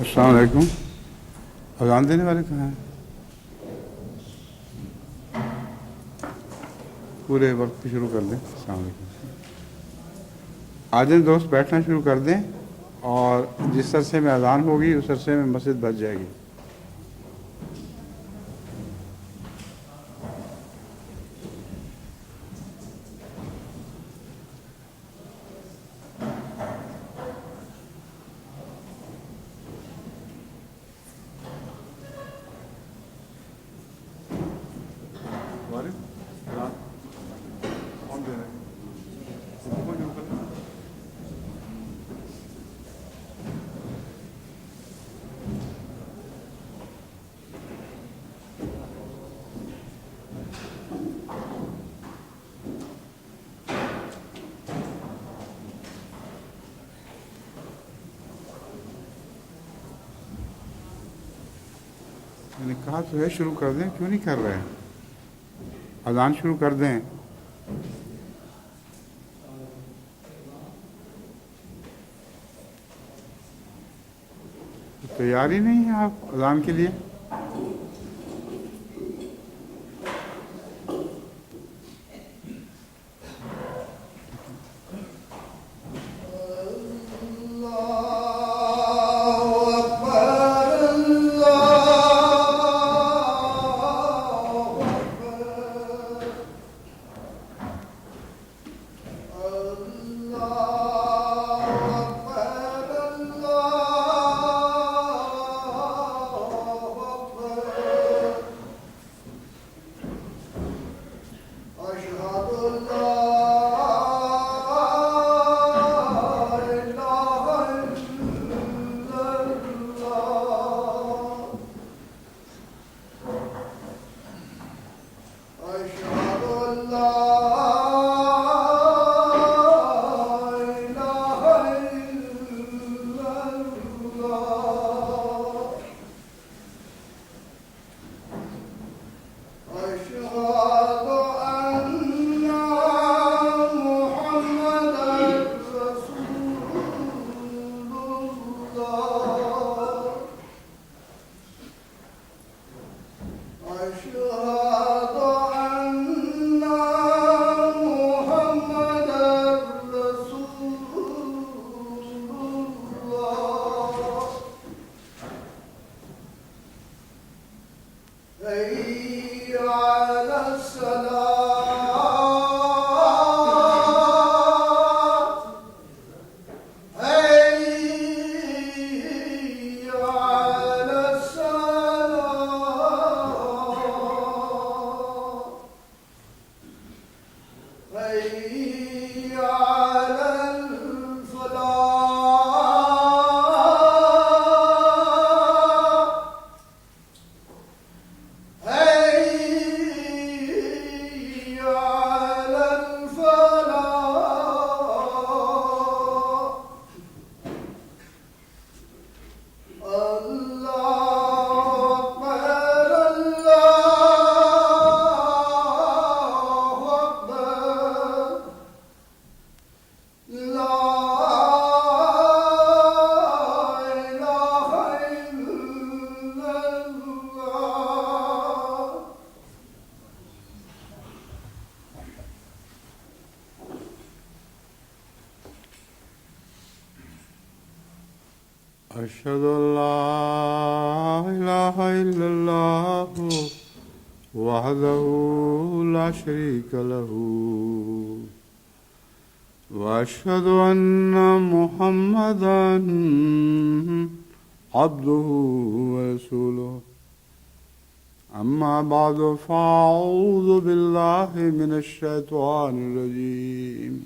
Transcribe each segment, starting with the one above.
السلام علیکم. اذان دینے والے کہاں ہیں؟ پورے وقت پہ شروع کر دیں. السلام علیکم. آ جائیں دوست، بیٹھنا شروع کر دیں اور جس عرصے میں اذان ہوگی اس عرصے میں مسجد بچ جائے گی. میں نے کہا تو ہے شروع کر دیں، کیوں نہیں کر رہے ہیں؟ اذان شروع کر دیں. تیاری نہیں ہے آپ اذان کے لیے؟ أشهد أن لا إله إلا الله وحده لا شريك له وأشهد أن محمدا عبده ورسوله. أما بعد فأعوذ بالله من الشيطان الرجيم.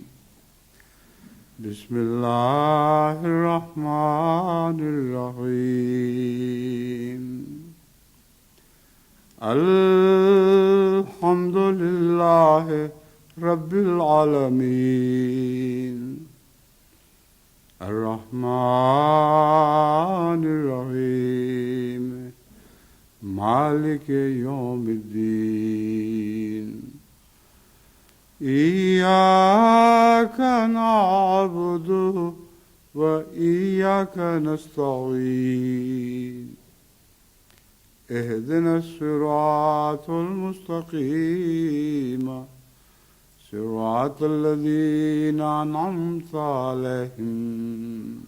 بسم الله الرحمن الرحيم. الحمد لله رب العالمين الرحمن الرحيم مالك يوم الدين. إياك نعبد وإياك نستعين اهدنا الصراط المستقيم صراط الذين أنعمت عليهم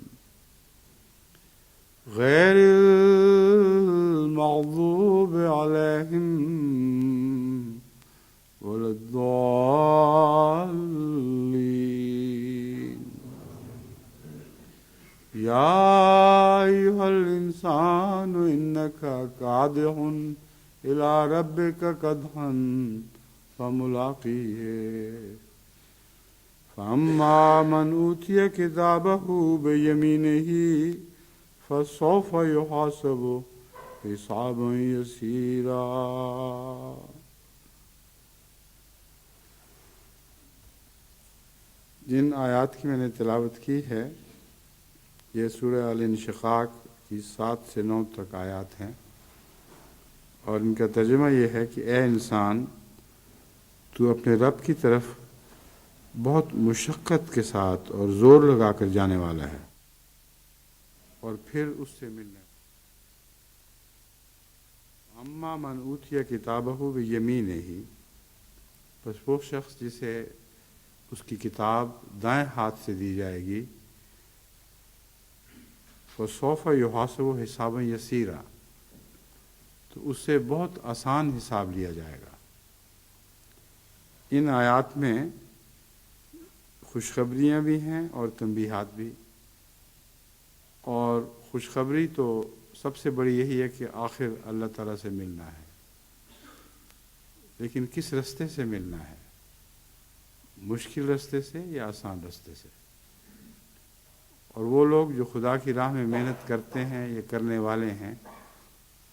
غير المغضوب عليهم ولا الضالين يا أيها الإنسان إنك كادح إلى ربك كدحا فملاقيه فأما من أوتي كتابه بيمينه فسوف يحاسب حسابا يسيرا. جن آیات کی میں نے تلاوت کی ہے یہ سورہ الانشقاق کی 7 سے 9 تک آیات ہیں، اور ان کا ترجمہ یہ ہے کہ اے انسان، تو اپنے رب کی طرف بہت مشقت کے ساتھ اور زور لگا کر جانے والا ہے اور پھر اس سے ملنے. اما من اوتیا کتابہ بیمینہ، بس وہ شخص جسے اس کی کتاب دائیں ہاتھ سے دی جائے گی، فسوف یحاسب حسابا یسیرا، تو اس سے بہت آسان حساب لیا جائے گا. ان آیات میں خوشخبریاں بھی ہیں اور تنبیہات بھی. اور خوشخبری تو سب سے بڑی یہی ہے کہ آخر اللہ تعالیٰ سے ملنا ہے، لیکن کس رستے سے ملنا ہے؟ مشکل رستے سے یا آسان رستے سے؟ اور وہ لوگ جو خدا کی راہ میں محنت کرتے ہیں یا کرنے والے ہیں،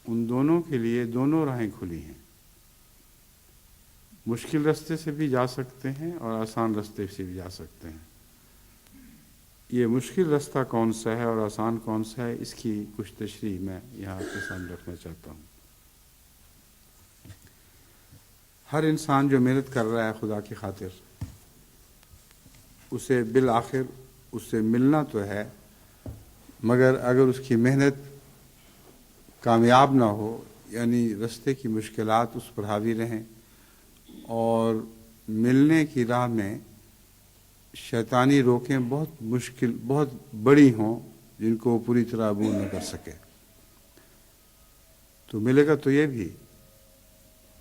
ان دونوں کے لیے دونوں راہیں کھلی ہیں. مشکل رستے سے بھی جا سکتے ہیں اور آسان رستے سے بھی جا سکتے ہیں. یہ مشکل رستہ کون سا ہے اور آسان کون سا ہے، اس کی کچھ تشریح میں یہاں آپ کے سامنے رکھنا چاہتا ہوں. ہر انسان جو محنت کر رہا ہے خدا کی خاطر، اسے بالآخر اس سے ملنا تو ہے، مگر اگر اس کی محنت کامیاب نہ ہو، یعنی رستے کی مشکلات اس پر حاوی رہیں اور ملنے کی راہ میں شیطانی روکیں بہت بڑی ہوں جن کو وہ پوری طرح عبور نہ کر سکے، تو ملے گا تو یہ بھی،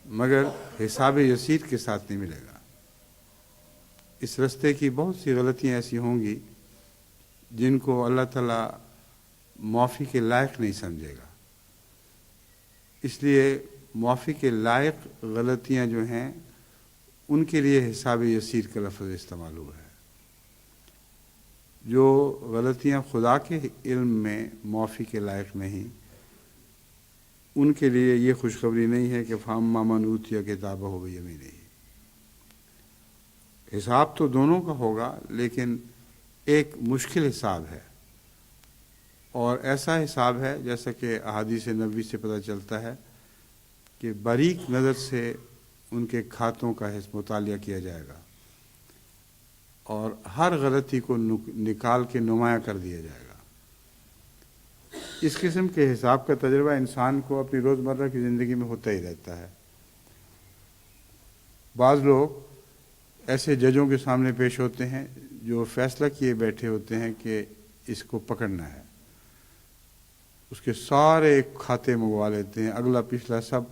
مگر حساب یسیر کے ساتھ نہیں ملے گا. اس رستے کی بہت سی غلطیاں ایسی ہوں گی جن کو اللہ تعالیٰ معافی کے لائق نہیں سمجھے گا. اس لیے معافی کے لائق غلطیاں جو ہیں ان کے لیے حساب یسیر کا لفظ استعمال ہوا ہے. جو غلطیاں خدا کے علم میں معافی کے لائق نہیں، ان کے لیے یہ خوشخبری نہیں ہے کہ فَأَمَّا مَنْ أُوتِيَ كِتَابَهُ بِيَمِينِهِ. حساب تو دونوں کا ہوگا، لیکن ایک مشکل حساب ہے، اور ایسا حساب ہے جیسا کہ احادیث نبوی سے پتہ چلتا ہے کہ باریک نظر سے ان کے کھاتوں کا مطالعہ کیا جائے گا اور ہر غلطی کو نکال کے نمایاں کر دیا جائے گا. اس قسم کے حساب کا تجربہ انسان کو اپنی روزمرہ کی زندگی میں ہوتا ہی رہتا ہے. بعض لوگ ایسے ججوں کے سامنے پیش ہوتے ہیں جو فیصلہ کیے بیٹھے ہوتے ہیں کہ اس کو پکڑنا ہے، اس کے سارے کھاتے منگوا لیتے ہیں، اگلا پچھلا سب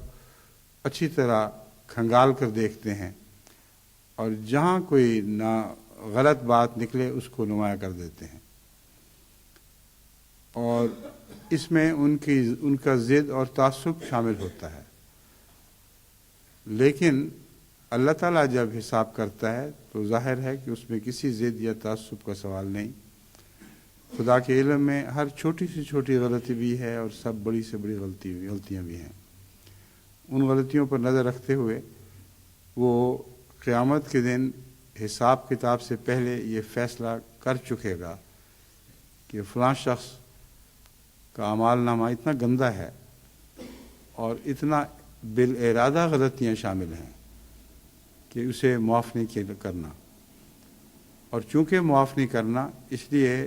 اچھی طرح کھنگال کر دیکھتے ہیں، اور جہاں کوئی غلط بات نکلے اس کو نمایاں کر دیتے ہیں. اور اس میں ان کا ضد اور تعصب شامل ہوتا ہے. لیکن اللہ تعالیٰ جب حساب کرتا ہے تو ظاہر ہے کہ اس میں کسی ضد یا تعصب کا سوال نہیں. خدا کے علم میں ہر چھوٹی سے چھوٹی غلطی بھی ہے اور سب بڑی سے بڑی غلطیاں بھی ہیں. ان غلطیوں پر نظر رکھتے ہوئے وہ قیامت کے دن حساب کتاب سے پہلے یہ فیصلہ کر چکے گا کہ فلاں شخص کا اعمال نامہ اتنا گندا ہے اور اتنا بالارادہ غلطیاں شامل ہیں کہ اسے معاف نہیں کرنا. اور چونکہ معاف نہیں کرنا، اس لیے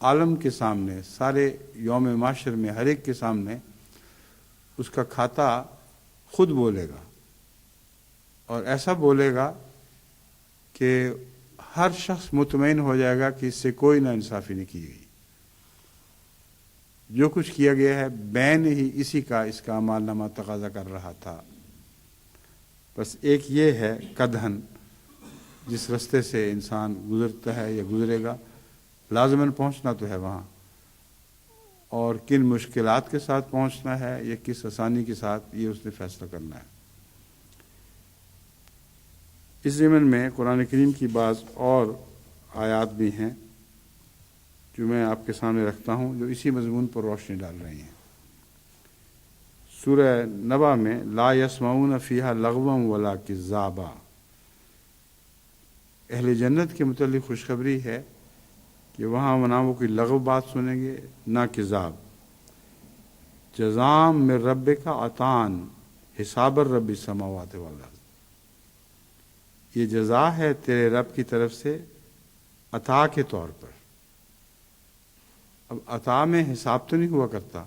عالم کے سامنے، سارے یوم معاشر میں ہر ایک کے سامنے اس کا کھاتا خود بولے گا، اور ایسا بولے گا کہ ہر شخص مطمئن ہو جائے گا کہ اس سے کوئی ناانصافی نہیں کی گئی، جو کچھ کیا گیا ہے بین ہی اسی کا اس کا اعمال نامہ تقاضا کر رہا تھا۔ بس ایک یہ ہے کدہن، جس رستے سے انسان گزرتا ہے یا گزرے گا، لازماً پہنچنا تو ہے وہاں، اور کن مشکلات کے ساتھ پہنچنا ہے یا کس آسانی کے ساتھ، یہ اس نے فیصلہ کرنا ہے۔ اس ضمن میں قرآن کریم کی بعض اور آیات بھی ہیں جو میں آپ کے سامنے رکھتا ہوں، جو اسی مضمون پر روشنی ڈال رہی ہیں۔ سورہ نبا میں لا یسمعون فیہا لغوا ولا کذابا، اہل جنت کے متعلق خوشخبری ہے کہ وہاں نہ وہ کوئی لغو بات سنیں گے نہ کذاب۔ جزام من ربک عطان حساب الرب السماوات والارض، یہ جزا ہے تیرے رب کی طرف سے عطا کے طور پر۔ اب عطا میں حساب تو نہیں ہوا کرتا،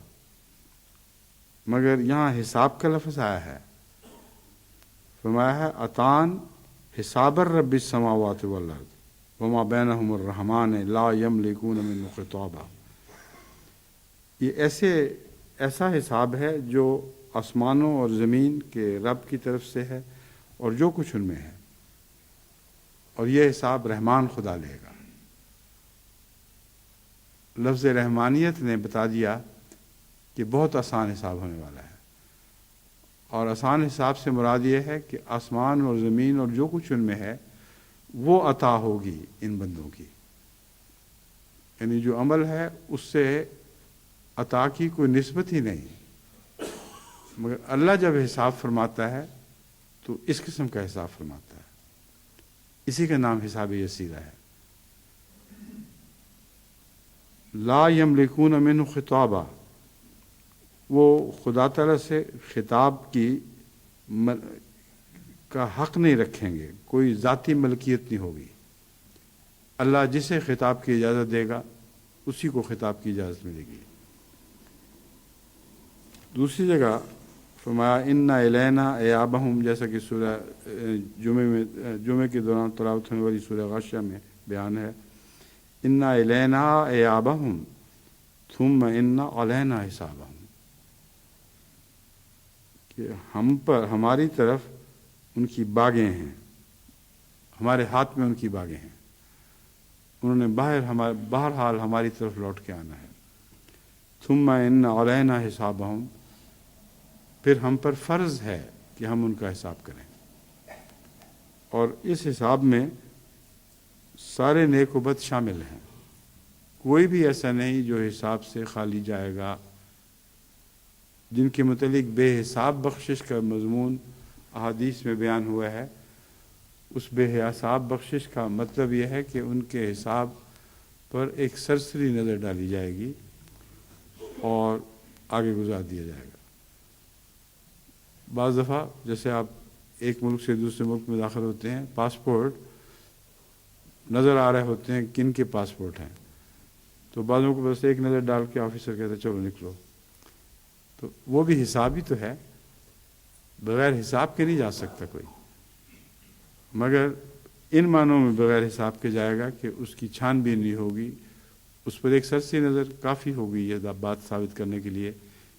مگر یہاں حساب کا لفظ آیا ہے، فرمایا ہے عطان حساب الرب السماوات والارض وما بینہم الرحمن لا یملکون منہ خطابا۔ یہ ایسا حساب ہے جو آسمانوں اور زمین کے رب کی طرف سے ہے اور جو کچھ ان میں ہے، اور یہ حساب رحمان خدا لے گا۔ لفظ رحمانیت نے بتا دیا کہ بہت آسان حساب ہونے والا ہے، اور آسان حساب سے مراد یہ ہے کہ آسمان اور زمین اور جو کچھ ان میں ہے وہ عطا ہوگی ان بندوں کی، یعنی جو عمل ہے اس سے عطا کی کوئی نسبت ہی نہیں، مگر اللہ جب حساب فرماتا ہے تو اس قسم کا حساب فرماتا ہے، اسی کا نام حساب یسیرہ ہے۔ لا یملکون منہ خطابا، وہ خدا تعالیٰ سے خطاب کا حق نہیں رکھیں گے، کوئی ذاتی ملکیت نہیں ہوگی۔ اللہ جسے خطاب کی اجازت دے گا اسی کو خطاب کی اجازت ملے گی۔ دوسری جگہ فرمایا انا الینا ایابہم، جیسا کہ سورہ جمعے کے دوران تلاوت ہونے والی سورہ غاشیہ میں بیان ہے، انا الینا ایابہم ثم انا علینا حسابہم، کہ ہم پر ہماری طرف ان کی باغیں ہیں، ہمارے ہاتھ میں ان کی باغیں ہیں، انہوں نے بہرحال ہماری طرف لوٹ کے آنا ہے۔ ثم ان علینا حسابہم، پھر ہم پر فرض ہے کہ ہم ان کا حساب کریں، اور اس حساب میں سارے نیک و بد شامل ہیں، کوئی بھی ایسا نہیں جو حساب سے خالی جائے گا۔ جن کے متعلق بے حساب بخشش کا مضمون احادیث میں بیان ہوا ہے، اس بے حساب بخشش کا مطلب یہ ہے کہ ان کے حساب پر ایک سرسری نظر ڈالی جائے گی اور آگے گزار دیا جائے گا۔ بعض دفعہ جیسے آپ ایک ملک سے دوسرے ملک میں داخل ہوتے ہیں، پاسپورٹ نظر آ رہے ہوتے ہیں کن کے پاسپورٹ ہیں، تو بعضوں کو بس ایک نظر ڈال کے آفیسر کہتے ہیں چلو نکلو، تو وہ بھی حساب ہی تو ہے، بغیر حساب کے نہیں جا سکتا کوئی، مگر ان معنوں میں بغیر حساب کے جائے گا کہ اس کی چھان بین نہیں ہوگی، اس پر ایک سرسری نظر کافی ہوگی یہ بات ثابت کرنے کے لیے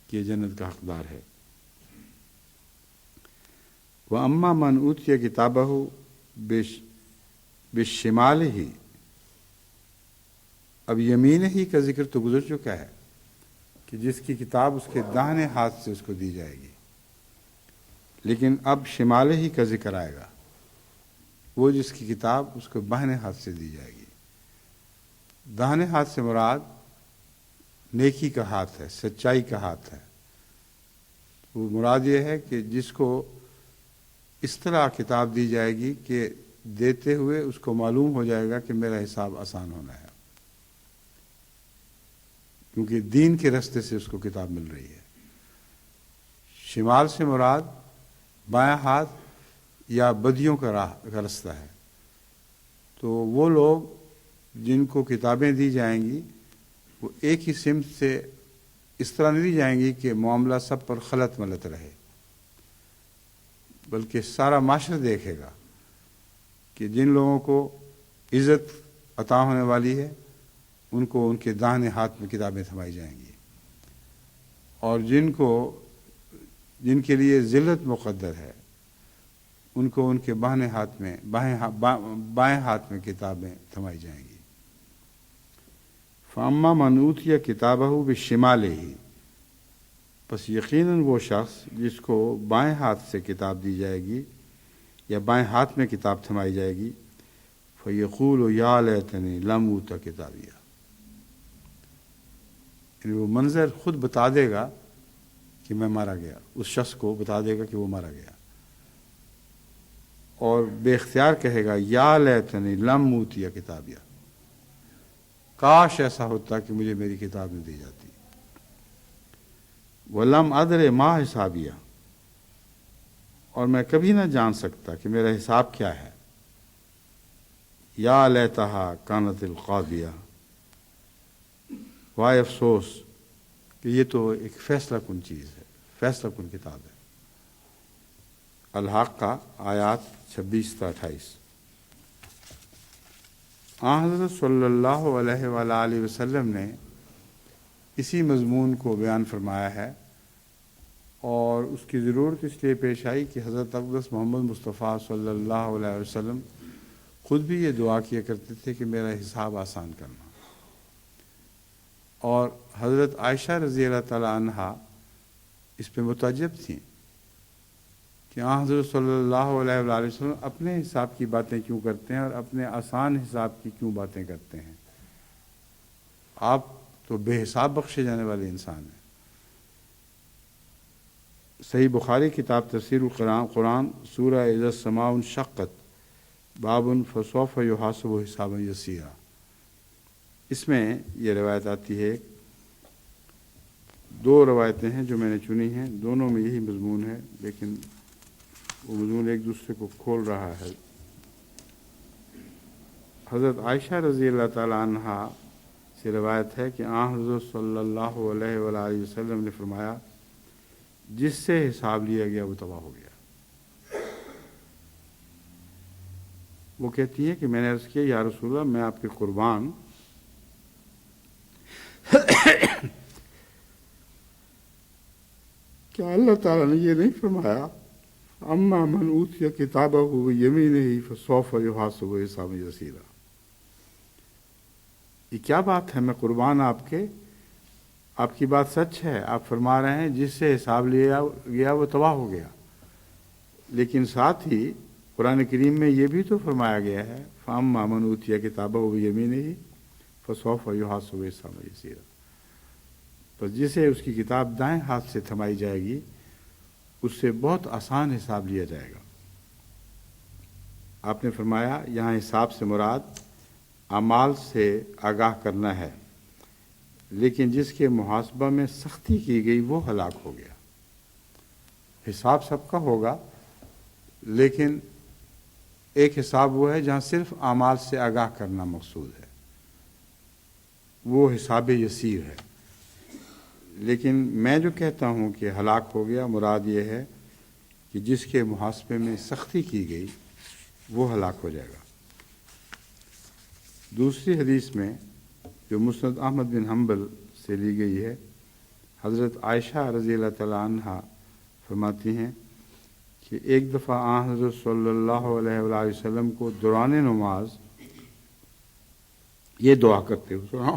کہ یہ جنت کا حقدار ہے۔ وَأَمَّا مَنْ أُوتِيَ كِتَابَهُ بِالشِّمَالِهِ، اب یمین ہی کا ذکر تو گزر چکا ہے کہ جس کی کتاب اس کے داہنے ہاتھ سے اس کو دی جائے گی، لیکن اب شمال ہی کا ذکر آئے گا، وہ جس کی کتاب اس کو بائیں ہاتھ سے دی جائے گی۔ داہنے ہاتھ سے مراد نیکی کا ہاتھ ہے، سچائی کا ہاتھ ہے، وہ مراد یہ ہے کہ جس کو اس طرح کتاب دی جائے گی کہ دیتے ہوئے اس کو معلوم ہو جائے گا کہ میرا حساب آسان ہونا ہے، کیونکہ دین کے راستے سے اس کو کتاب مل رہی ہے۔ شمال سے مراد بایاں ہاتھ یا بدیوں کا راستہ ہے، تو وہ لوگ جن کو کتابیں دی جائیں گی وہ ایک ہی سمت سے اس طرح نہیں دی جائیں گی کہ معاملہ سب پر خلط ملط رہے، بلکہ سارا معاشرہ دیکھے گا کہ جن لوگوں کو عزت عطا ہونے والی ہے ان کو ان کے داہنے ہاتھ میں کتابیں تھمائی جائیں گی، اور جن کے لیے ذلت مقدر ہے ان کو ان کے بائیں ہاتھ میں کتابیں تھمائی جائیں گی۔ فَأَمَّا مَنْ أُوتِيَ كِتَابَهُ بِشِمَالِهِ، پس یقیناً وہ شخص جس کو بائیں ہاتھ سے کتاب دی جائے گی یا بائیں ہاتھ میں کتاب تھمائی جائے گی، فَيَقُولُ يَا لَيْتَنِي لَمْ أُوتَ كِتَابِيَهْ، یعنی وہ منظر خود بتا دے گا کہ میں مارا گیا، اس شخص کو بتا دے گا کہ وہ مارا گیا، اور بے اختیار کہے گا یا لیتنی لم اوتی کتابیہ، کاش ایسا ہوتا کہ مجھے میری کتاب نہ دی جاتی، وَلَمْ أَدْرِ مَا حسابیہ، اور میں کبھی نہ جان سکتا کہ میرا حساب کیا ہے، یا لیتہا کانت القاضیہ، وائے افسوس کہ یہ تو ایک فیصلہ کن چیز ہے، فیصلہ کن کتاب ہے۔ الحاقہ آیات 26 تا 28۔ حضرت صلی اللہ علیہ وآلہ وسلم نے اسی مضمون کو بیان فرمایا ہے، اور اس کی ضرورت اس لیے پیش آئی کہ حضرت اقدس محمد مصطفیٰ صلی اللہ علیہ وسلم خود بھی یہ دعا کیا کرتے تھے کہ میرا حساب آسان کرنا، اور حضرت عائشہ رضی اللہ تعالی عنہا اس پہ متعجب تھیں کہ حضرت صلی اللہ علیہ وآلہ وسلم اپنے حساب کی باتیں کیوں کرتے ہیں اور اپنے آسان حساب کی کیوں باتیں کرتے ہیں، آپ تو بے حساب بخشے جانے والے انسان ہیں۔ صحیح بخاری کتاب تفسیر القرآن سورہ اذا السماء انشقت باب فسوف یحاسب حسابا یسیرا، اس میں یہ روایت آتی ہے، دو روایتیں ہیں جو میں نے چنی ہیں، دونوں میں یہی مضمون ہے، لیکن وہ مضمون ایک دوسرے کو کھول رہا ہے۔ حضرت عائشہ رضی اللہ تعالی عنہا سے روایت ہے کہ حضرت صلی اللہ علیہ وآلہ وسلم نے فرمایا، جس سے حساب لیا گیا وہ تباہ ہو گیا۔ وہ کہتی ہیں کہ میں نے عرض کیا یا رسول اللہ، میں آپ کے قربان، کیا اللہ تعالیٰ نے یہ نہیں فرمایا اما من اوتی کتابہ بیمینہ فسوف یحاسب حسابا یسیرا؟ یہ کیا بات ہے، میں قربان آپ کی بات سچ ہے، آپ فرما رہے ہیں جس سے حساب لیا گیا وہ تباہ ہو گیا، لیکن ساتھ ہی قرآن کریم میں یہ بھی تو فرمایا گیا ہے فاما من اوتی کتابہ بیمینہ فسوف یحاسب حسابا یسیرا، پس جسے اس کی کتاب دائیں ہاتھ سے تھمائی جائے گی اس سے بہت آسان حساب لیا جائے گا۔ آپ نے فرمایا یہاں حساب سے مراد اعمال سے آگاہ کرنا ہے، لیکن جس کے محاسبہ میں سختی کی گئی وہ ہلاک ہو گیا۔ حساب سب کا ہوگا، لیکن ایک حساب وہ ہے جہاں صرف اعمال سے آگاہ کرنا مقصود ہے، وہ حساب یسیر ہے، لیکن میں جو کہتا ہوں کہ ہلاک ہو گیا، مراد یہ ہے کہ جس کے محاسبے میں سختی کی گئی وہ ہلاک ہو جائے گا۔ دوسری حدیث میں جو مسند احمد بن حنبل سے لی گئی ہے، حضرت عائشہ رضی اللہ تعالی عنہا فرماتی ہیں کہ ایک دفعہ حضرت صلی اللہ علیہ وآلہ وسلم کو دوران نماز یہ دعا کرتے ہوئے سنا،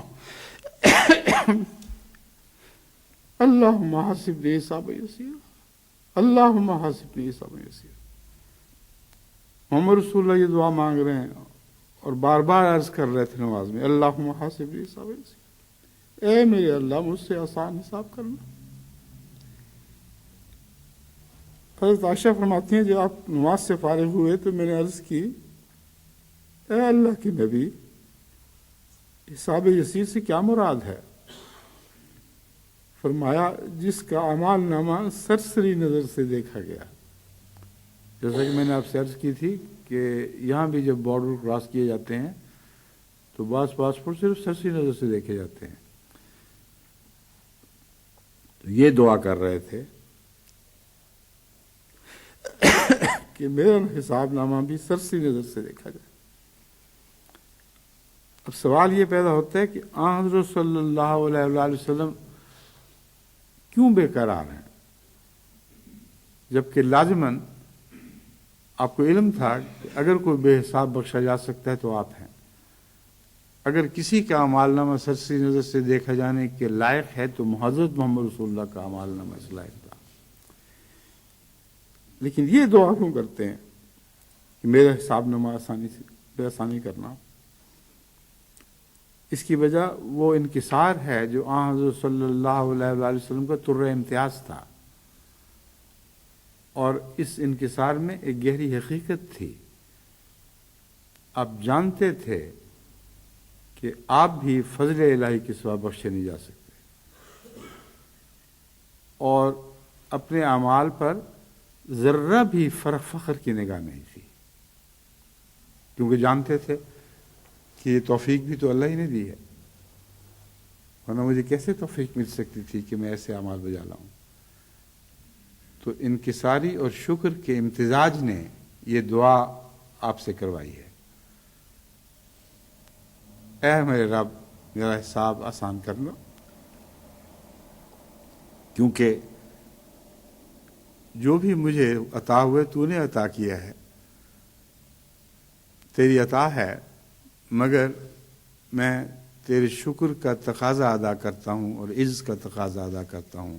اللہم حاسبنی حسابا یسیرا، اللہم حاسبنی حسابا یسیرا۔ محمد رسول اللہ یہ دعا مانگ رہے ہیں اور بار بار عرض کر رہے تھے نماز میں، اللہم حاسبنی حسابا یسیرا، اے میرے اللہ مجھ سے آسان حساب کرنا۔ حضرت عائشہ فرماتی ہیں جب آپ نماز سے فارغ ہوئے تو میں نے عرض کی، اے اللہ کے نبی، حساب یسیر سے کیا مراد ہے؟ فرمایا جس کا اعمال نامہ سرسری نظر سے دیکھا گیا۔ جیسا کہ میں نے آپ سے عرض کی تھی کہ یہاں بھی جب بارڈر کراس کیے جاتے ہیں تو بعض پاسپورٹ صرف سرسی نظر سے دیکھے جاتے ہیں. تو یہ دعا کر رہے تھے کہ میرا حساب نامہ بھی سرسی نظر سے دیکھا جائے. اب سوال یہ پیدا ہوتا ہے کہ حضرت صلی اللہ علیہ وآلہ وسلم کیوں بے قرار ہیں، جبکہ لازماً آپ کو علم تھا کہ اگر کوئی بے حساب بخشا جا سکتا ہے تو آپ ہیں. اگر کسی کا اعمال نامہ سرسی نظر سے دیکھا جانے کے لائق ہے تو حضرت محمد رسول اللہ کا اعمال نامہ اس لائق تھا. لیکن یہ دعا کیوں کرتے ہیں کہ میرا حساب نامہ بے آسانی کرنا؟ اس کی وجہ وہ انکسار ہے جو حضرت صلی اللہ علیہ وآلہ وسلم کا طر امتیاز تھا، اور اس انکسار میں ایک گہری حقیقت تھی. آپ جانتے تھے کہ آپ بھی فضل الہی کے سوا بخشے نہیں جا سکتے، اور اپنے اعمال پر ذرہ بھی فخر کی نگاہ نہیں تھی، کیونکہ جانتے تھے کہ یہ توفیق بھی تو اللہ ہی نے دی ہے، ورنہ مجھے کیسے توفیق مل سکتی تھی کہ میں ایسے اعمال بجا لاؤں. تو انکساری اور شکر کے امتزاج نے یہ دعا آپ سے کروائی ہے، اے میرے رب میرا حساب آسان کرنا، کیونکہ جو بھی مجھے عطا ہوئے تو نے عطا کیا ہے، تیری عطا ہے، مگر میں تیرے شکر کا تقاضا ادا کرتا ہوں اور عز کا تقاضا ادا کرتا ہوں.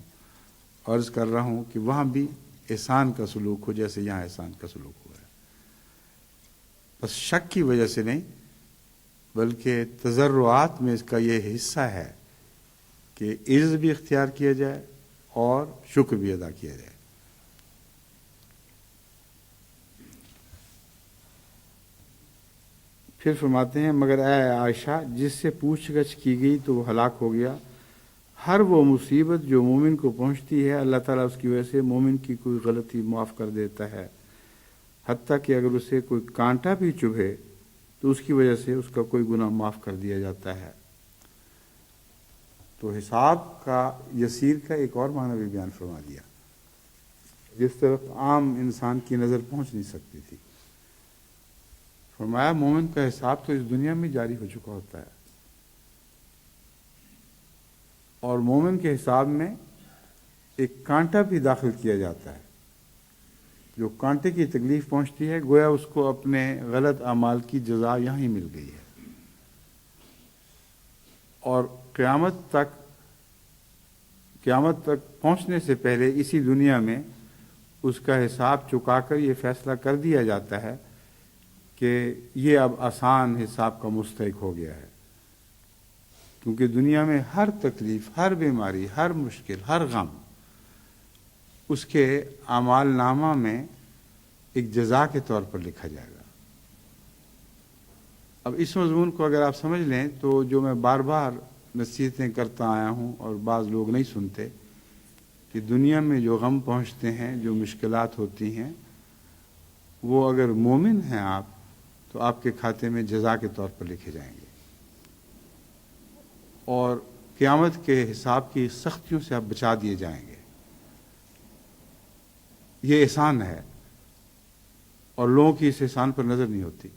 عرض کر رہا ہوں کہ وہاں بھی احسان کا سلوک ہو جیسے یہاں احسان کا سلوک ہوا ہے. بس شک کی وجہ سے نہیں، بلکہ تضرعات میں اس کا یہ حصہ ہے کہ عز بھی اختیار کیا جائے اور شکر بھی ادا کیا جائے. پھر فرماتے ہیں مگر اے عائشہ جس سے پوچھ گچھ کی گئی تو وہ ہلاک ہو گیا. ہر وہ مصیبت جو مومن کو پہنچتی ہے اللہ تعالیٰ اس کی وجہ سے مومن کی کوئی غلطی معاف کر دیتا ہے، حتیٰ کہ اگر اسے کوئی کانٹا بھی چبھے تو اس کی وجہ سے اس کا کوئی گناہ معاف کر دیا جاتا ہے. تو حساب کا یسیر کا ایک اور معنی بھی بیان فرما دیا جس طرف عام انسان کی نظر پہنچ نہیں سکتی تھی. فرمایا مومن کا حساب تو اس دنیا میں جاری ہو چکا ہوتا ہے، اور مومن کے حساب میں ایک کانٹا بھی داخل کیا جاتا ہے. جو کانٹے کی تکلیف پہنچتی ہے گویا اس کو اپنے غلط اعمال کی جزا یہاں ہی مل گئی ہے، اور قیامت تک پہنچنے سے پہلے اسی دنیا میں اس کا حساب چکا کر یہ فیصلہ کر دیا جاتا ہے کہ یہ اب آسان حساب کا مستحق ہو گیا ہے. کیونکہ دنیا میں ہر تکلیف، ہر بیماری، ہر مشکل، ہر غم اس کے اعمال نامہ میں ایک جزا کے طور پر لکھا جائے گا. اب اس مضمون کو اگر آپ سمجھ لیں تو جو میں بار بار نصیحتیں کرتا آیا ہوں اور بعض لوگ نہیں سنتے کہ دنیا میں جو غم پہنچتے ہیں، جو مشکلات ہوتی ہیں، وہ اگر مومن ہیں آپ تو آپ کے کھاتے میں جزا کے طور پر لکھے جائیں گے، اور قیامت کے حساب کی سختیوں سے آپ بچا دیے جائیں گے. یہ احسان ہے، اور لوگوں کی اس احسان پر نظر نہیں ہوتی.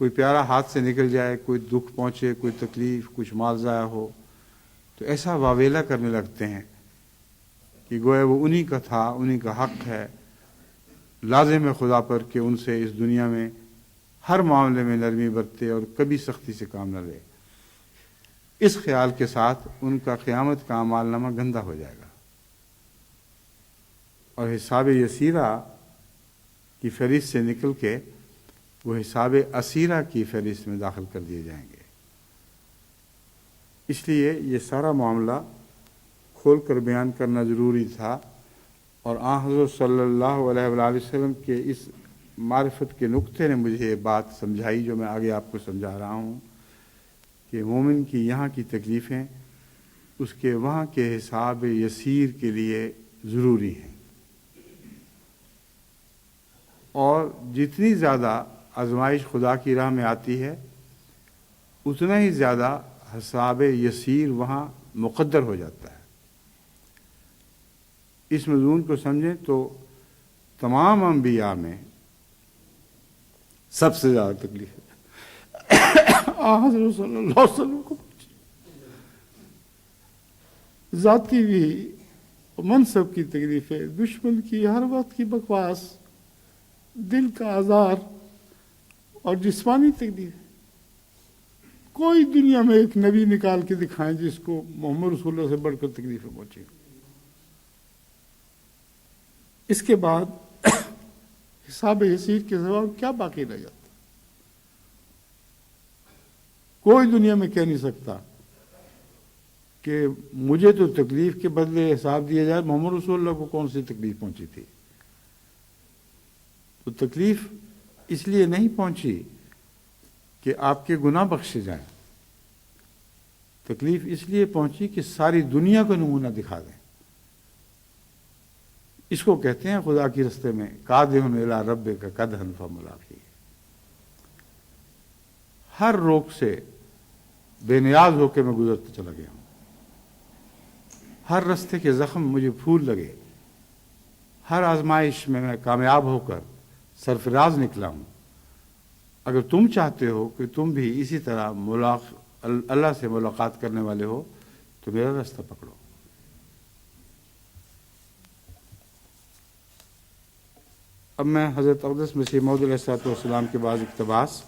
کوئی پیارا ہاتھ سے نکل جائے، کوئی دکھ پہنچے، کوئی تکلیف، کچھ مال ضائع ہو تو ایسا واویلا کرنے لگتے ہیں کہ گویا وہ انہی کا تھا، انہی کا حق ہے. لازم ہے خدا پر کہ ان سے اس دنیا میں ہر معاملے میں نرمی برتے اور کبھی سختی سے کام نہ لے. اس خیال کے ساتھ ان کا قیامت کا اعمال نامہ گندا ہو جائے گا، اور حساب یسیرہ کی فہرست سے نکل کے وہ حساب اسیرہ کی فہرست میں داخل کر دیے جائیں گے. اس لیے یہ سارا معاملہ کھول کر بیان کرنا ضروری تھا، اور حضرت صلی اللہ علیہ وآلہ وسلم کے اس معرفت کے نقطے نے مجھے یہ بات سمجھائی جو میں آگے آپ کو سمجھا رہا ہوں کہ مومن کی یہاں کی تکلیفیں اس کے وہاں کے حساب یسیر کے لیے ضروری ہیں، اور جتنی زیادہ آزمائش خدا کی راہ میں آتی ہے اتنا ہی زیادہ حساب یسیر وہاں مقدر ہو جاتا ہے۔ اس مضمون کو سمجھیں تو تمام انبیاء میں سب سے زیادہ تکلیف ہے حضرت صلی اللہ علیہ وسلم کو ذاتی بھی منصب کی تکلیف ہے، دشمن کی ہر وقت کی بکواس، دل کا آزار اور جسمانی تکلیف۔ کوئی دنیا میں ایک نبی نکال کے دکھائیں جس کو محمد رسول اللہ سے بڑھ کر تکلیفیں پہنچی۔ اس کے بعد حساب یسیر کے سوا کیا باقی رہ جاتا؟ کوئی دنیا میں کہہ نہیں سکتا کہ مجھے تو تکلیف کے بدلے حساب دیا جائے، محمد رسول اللہ کو کون سی تکلیف پہنچی تھی؟ تو تکلیف اس لیے نہیں پہنچی کہ آپ کے گناہ بخشے جائیں، تکلیف اس لیے پہنچی کہ ساری دنیا کو نمونہ دکھا دیں۔ اس کو کہتے ہیں خدا کی رستے میں قادحن الی ربک قدحن فملاقیہ، ہر روک سے بے نیاز ہو کے میں گزرتا چلا گیا ہوں، ہر رستے کے زخم مجھے پھول لگے، ہر آزمائش میں میں کامیاب ہو کر سرفراز نکلا ہوں۔ اگر تم چاہتے ہو کہ تم بھی اسی طرح اللہ سے ملاقات کرنے والے ہو تو میرا راستہ پکڑو۔ اب میں حضرت اقدس مسیح موعود علیہ الصلوۃ والسلام کے بعض اقتباس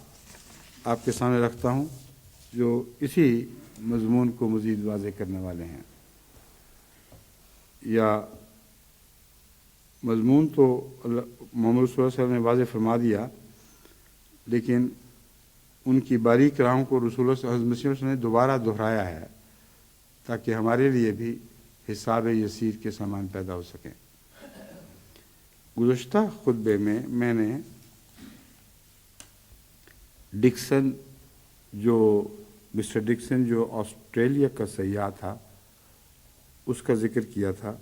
آپ کے سامنے رکھتا ہوں جو اسی مضمون کو مزید واضح کرنے والے ہیں۔ یا مضمون تو محمد صلی اللہ علیہ وسلم نے واضح فرما دیا، لیکن ان کی باریک راہوں کو رسول اللہ حضرت مسیح نے دوبارہ دہرایا ہے تاکہ ہمارے لیے بھی حساب یسیر کے سامان پیدا ہو سکیں۔ گزشتہ خطبے میں میں نے مسٹر ڈکسن جو آسٹریلیا کا سیاح تھا اس کا ذکر کیا تھا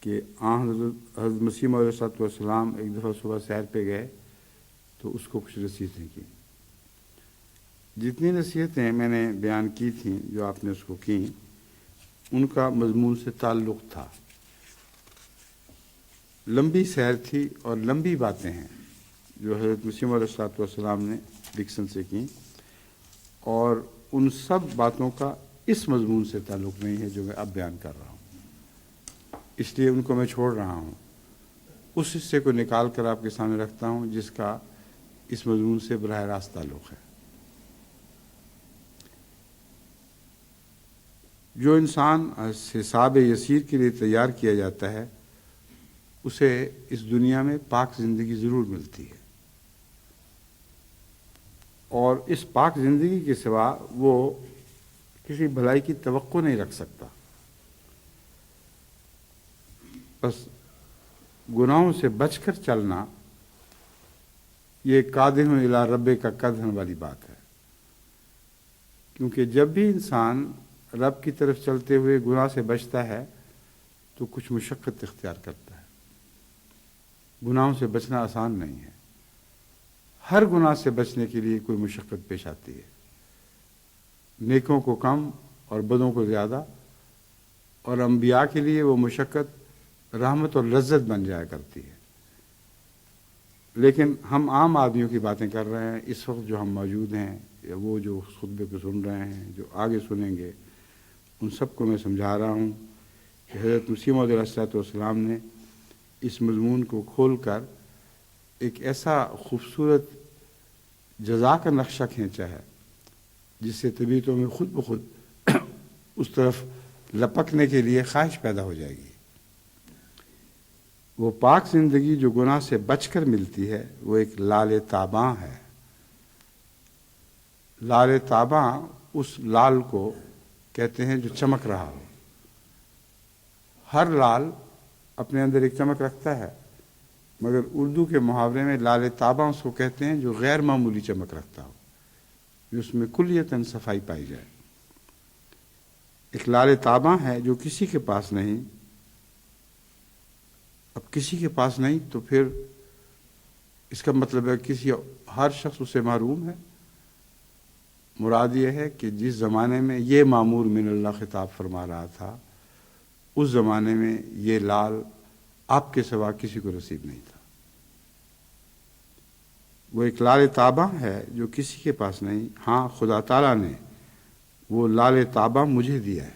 کہ حضرت مسیح موعود علیہ السلام ایک دفعہ صبح سیر پہ گئے تو اس کو کچھ نصیحتیں کی۔ جتنی نصیحتیں میں نے بیان کی تھیں جو آپ نے اس کو کی، ان کا مضمون سے تعلق تھا۔ لمبی سیر تھی اور لمبی باتیں ہیں جو حضرت مسیح موعود علیہ السلام نے ڈکسن سے کی، اور ان سب باتوں کا اس مضمون سے تعلق نہیں ہے جو میں اب بیان کر رہا ہوں، اس لیے ان کو میں چھوڑ رہا ہوں۔ اس حصے کو نکال کر آپ کے سامنے رکھتا ہوں جس کا اس مضمون سے براہ راست تعلق ہے۔ جو انسان حساب یسیر کے لیے تیار کیا جاتا ہے اسے اس دنیا میں پاک زندگی ضرور ملتی ہے، اور اس پاک زندگی کے سوا وہ کسی بھلائی کی توقع نہیں رکھ سکتا۔ بس گناہوں سے بچ کر چلنا یہ قادحن الی ربک قدحن والی بات ہے، کیونکہ جب بھی انسان رب کی طرف چلتے ہوئے گناہ سے بچتا ہے تو کچھ مشقت اختیار کرتا ہے۔ گناہوں سے بچنا آسان نہیں ہے، ہر گناہ سے بچنے کے لیے کوئی مشقت پیش آتی ہے، نیکوں کو کم اور بدوں کو زیادہ، اور انبیاء کے لیے وہ مشقت رحمت اور لذت بن جایا کرتی ہے۔ لیکن ہم عام آدمیوں کی باتیں کر رہے ہیں اس وقت جو ہم موجود ہیں، یا وہ جو خطبے کو سن رہے ہیں، جو آگے سنیں گے، ان سب کو میں سمجھا رہا ہوں کہ حضرت مسیح موعود علیہ السلام نے اس مضمون کو کھول کر ایک ایسا خوبصورت جزا کا نقشہ کھینچا ہے جس سے طبیعتوں میں خود بخود اس طرف لپکنے کے لیے خواہش پیدا ہو جائے گی۔ وہ پاک زندگی جو گناہ سے بچ کر ملتی ہے وہ ایک لال تاباں ہے۔ لال تاباں اس لال کو کہتے ہیں جو چمک رہا ہو۔ ہر لال اپنے اندر ایک چمک رکھتا ہے، مگر اردو کے محاورے میں لال تاباں اس کو کہتے ہیں جو غیر معمولی چمک رکھتا ہو، جو اس میں کلیتاً صفائی پائی جائے۔ ایک لال تاباں ہے جو کسی کے پاس نہیں۔ اب کسی کے پاس نہیں تو پھر اس کا مطلب ہے کسی ہر شخص اسے محروم ہے؟ مراد یہ ہے کہ جس زمانے میں یہ مامور من اللہ خطاب فرما رہا تھا، اس زمانے میں یہ لال آپ کے سوا کسی کو نصیب نہیں تھا۔ وہ ایک لال تاباں ہے جو کسی کے پاس نہیں۔ ہاں، خدا تعالیٰ نے وہ لال تاباں مجھے دیا ہے۔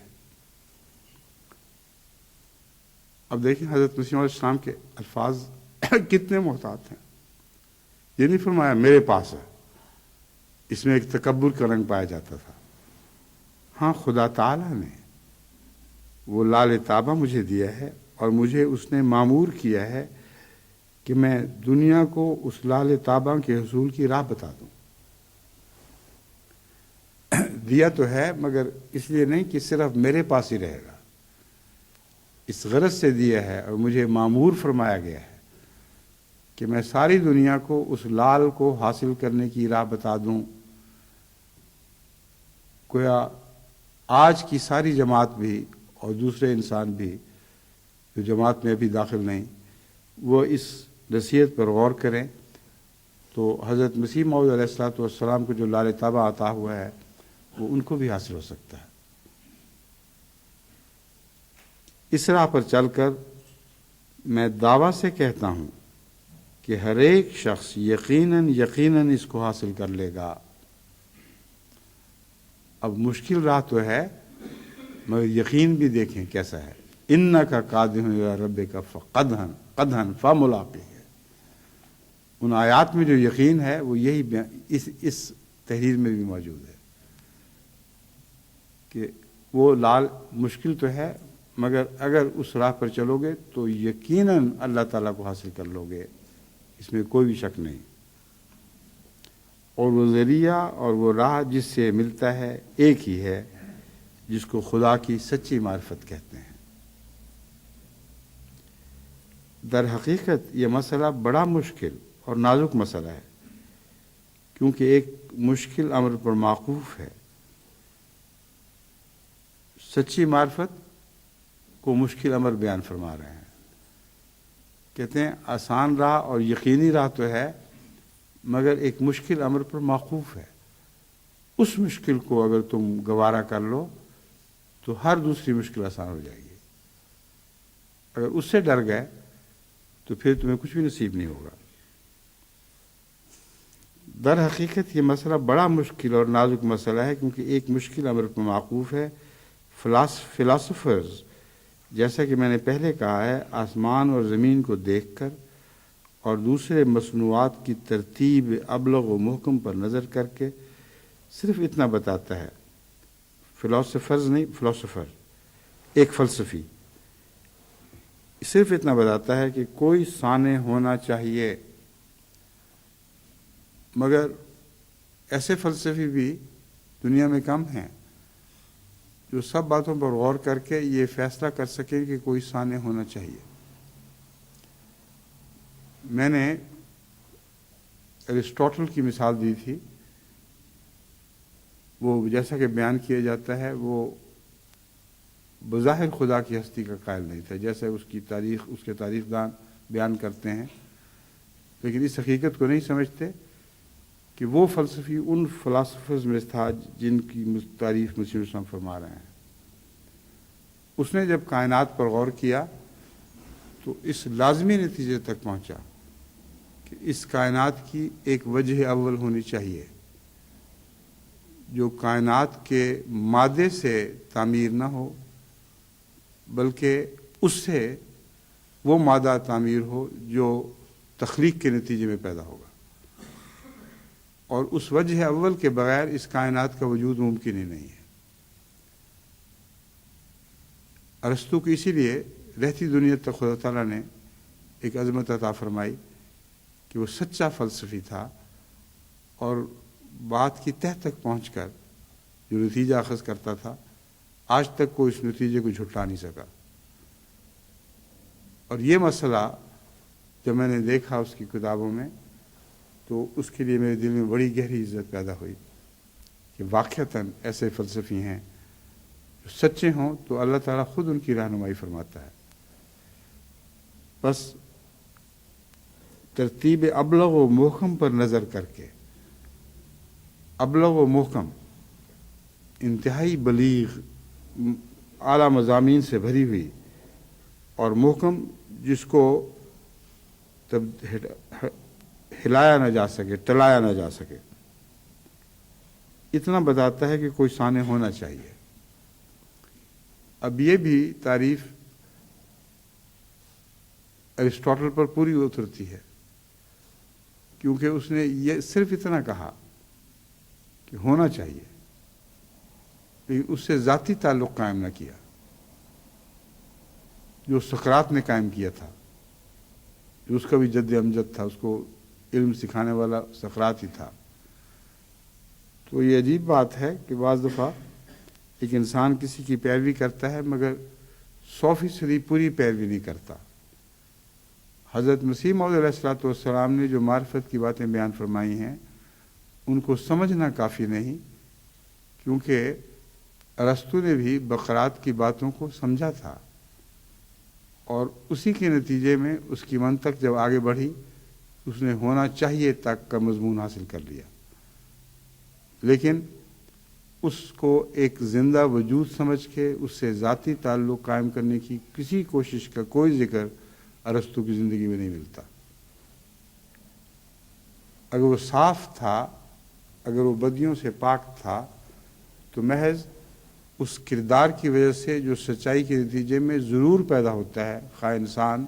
اب دیکھیں حضرت مسیح علیہ السلام کے الفاظ کتنے محتاط ہیں۔ یہ نہیں فرمایا میرے پاس ہے، اس میں ایک تکبر کا رنگ پایا جاتا تھا۔ ہاں، خدا تعالیٰ نے وہ لال تاباں مجھے دیا ہے، اور مجھے اس نے مامور کیا ہے کہ میں دنیا کو اس لال تاباں کے حصول کی راہ بتا دوں۔ دیا تو ہے، مگر اس لیے نہیں کہ صرف میرے پاس ہی رہے گا، اس غرض سے دیا ہے اور مجھے مامور فرمایا گیا ہے کہ میں ساری دنیا کو اس لال کو حاصل کرنے کی راہ بتا دوں۔ گویا آج کی ساری جماعت بھی اور دوسرے انسان بھی جو جماعت میں ابھی داخل نہیں، وہ اس نصیحت پر غور کریں تو حضرت مسیح موعود علیہ الصلوۃ والسلام کو جو لال تاباں عطا ہوا ہے وہ ان کو بھی حاصل ہو سکتا ہے۔ اس راہ پر چل کر میں دعویٰ سے کہتا ہوں کہ ہر ایک شخص یقیناً اس کو حاصل کر لے گا۔ اب مشکل راہ تو ہے، مگر یقین بھی دیکھیں کیسا ہے۔ انک قادح الی ربک قدحا فملاقیہ۔ ان آیات میں جو یقین ہے وہ یہی اس تحریر میں بھی موجود ہے کہ وہ لال مشکل تو ہے، مگر اگر اس راہ پر چلو گے تو یقیناً اللہ تعالیٰ کو حاصل کر لو گے، اس میں کوئی بھی شک نہیں۔ اور وہ ذریعہ اور وہ راہ جس سے ملتا ہے ایک ہی ہے، جس کو خدا کی سچی معرفت کہتے ہیں۔ در حقیقت یہ مسئلہ بڑا مشکل اور نازک مسئلہ ہے، کیونکہ ایک مشکل امر پر موقوف ہے۔ سچی معرفت کو مشکل امر بیان فرما رہے ہیں۔ کہتے ہیں آسان راہ اور یقینی راہ تو ہے، مگر ایک مشکل امر پر موقوف ہے۔ اس مشکل کو اگر تم گوارا کر لو تو ہر دوسری مشکل آسان ہو جائے گی۔ اگر اس سے ڈر گئے تو پھر تمہیں کچھ بھی نصیب نہیں ہوگا۔ در حقیقت یہ مسئلہ بڑا مشکل اور نازک مسئلہ ہے، کیونکہ ایک مشکل امر پر موقوف ہے۔ فلاسفرز، جیسا کہ میں نے پہلے کہا ہے، آسمان اور زمین کو دیکھ کر اور دوسرے مصنوعات کی ترتیب ابلغ و محکم پر نظر کر کے صرف اتنا بتاتا ہے۔ فلاسفرز نہیں، فلاسفر، ایک فلسفی صرف اتنا بتاتا ہے کہ کوئی صانع ہونا چاہیے، مگر ایسے فلسفی بھی دنیا میں کم ہیں جو سب باتوں پر غور کر کے یہ فیصلہ کر سکیں کہ کوئی صانع ہونا چاہیے۔ میں نے ارسطوٹل کی مثال دی تھی، وہ جیسا کہ بیان کیا جاتا ہے وہ بظاہر خدا کی ہستی کا قائل نہیں تھا، جیسے اس کی تاریخ اس کے تاریخ دان بیان کرتے ہیں، لیکن اس حقیقت کو نہیں سمجھتے کہ وہ فلسفی ان فلاسفرز میں تھا جن کی تعریف مسیح السلام فرما رہے ہیں۔ اس نے جب کائنات پر غور کیا تو اس لازمی نتیجے تک پہنچا کہ اس کائنات کی ایک وجہ اول ہونی چاہیے جو کائنات کے مادے سے تعمیر نہ ہو، بلکہ اس سے وہ مادہ تعمیر ہو جو تخلیق کے نتیجے میں پیدا ہوگا، اور اس وجہ اول کے بغیر اس کائنات کا وجود ممکن ہی نہیں ہے۔ ارسطو کو اسی لیے رہتی دنیا تک خدا تعالیٰ نے ایک عظمت عطا فرمائی کہ وہ سچا فلسفی تھا، اور بات کی تہ تک پہنچ کر جو نتیجہ اخذ کرتا تھا آج تک کوئی اس نتیجے کو جھٹلا نہیں سکا۔ اور یہ مسئلہ جب میں نے دیکھا اس کی کتابوں میں تو اس کے لیے میرے دل میں بڑی گہری عزت پیدا ہوئی کہ واقعتاً ایسے فلسفی ہیں جو سچے ہوں تو اللہ تعالیٰ خود ان کی رہنمائی فرماتا ہے۔ بس ترتیب ابلغ و محکم پر نظر کر کے، ابلغ و محکم انتہائی بلیغ اعلیٰ مضامین سے بھری ہوئی، اور محکم جس کو ہلایا نہ جا سکے، ٹلایا نہ جا سکے، اتنا بتاتا ہے کہ کوئی سانع ہونا چاہیے۔ اب یہ بھی تعریف ارسطاٹل پر پوری اترتی ہے، کیونکہ اس نے یہ صرف اتنا کہا کہ ہونا چاہیے، لیکن اس سے ذاتی تعلق قائم نہ کیا جو سقراط نے قائم کیا تھا، جو اس کا بھی جد امجد تھا، اس کو علم سکھانے والا سقراط ہی تھا۔ تو یہ عجیب بات ہے کہ بعض دفعہ ایک انسان کسی کی پیروی کرتا ہے مگر 100% پوری پیروی نہیں کرتا۔ حضرت مسیح موعود علیہ الصلوۃ والسلام نے جو معرفت کی باتیں بیان فرمائی ہیں ان کو سمجھنا کافی نہیں، کیونکہ ارسطو نے بھی بقرات کی باتوں کو سمجھا تھا، اور اسی کے نتیجے میں اس کی منطق جب آگے بڑھی اس نے ہونا چاہیے تک کا مضمون حاصل کر لیا، لیکن اس کو ایک زندہ وجود سمجھ کے اس سے ذاتی تعلق قائم کرنے کی کسی کوشش کا کوئی ذکر ارسطو کی زندگی میں نہیں ملتا۔ اگر وہ صاف تھا، اگر وہ بدیوں سے پاک تھا، تو محض اس کردار کی وجہ سے جو سچائی کے نتیجے میں ضرور پیدا ہوتا ہے، خواہ انسان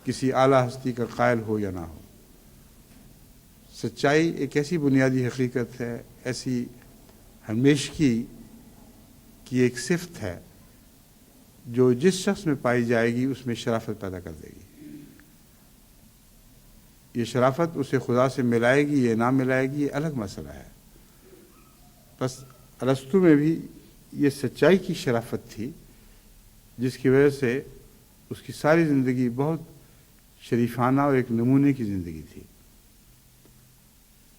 کسی اعلیٰ ہستی کا قائل ہو یا نہ ہو۔ سچائی ایک ایسی بنیادی حقیقت ہے، ایسی ہمیشگی کی ایک صفت ہے جو جس شخص میں پائی جائے گی اس میں شرافت پیدا کر دے گی۔ یہ شرافت اسے خدا سے ملائے گی یا نہ ملائے گی، یہ الگ مسئلہ ہے۔ بس ارسطو میں بھی یہ سچائی کی شرافت تھی جس کی وجہ سے اس کی ساری زندگی بہت شریفانہ اور ایک نمونے کی زندگی تھی۔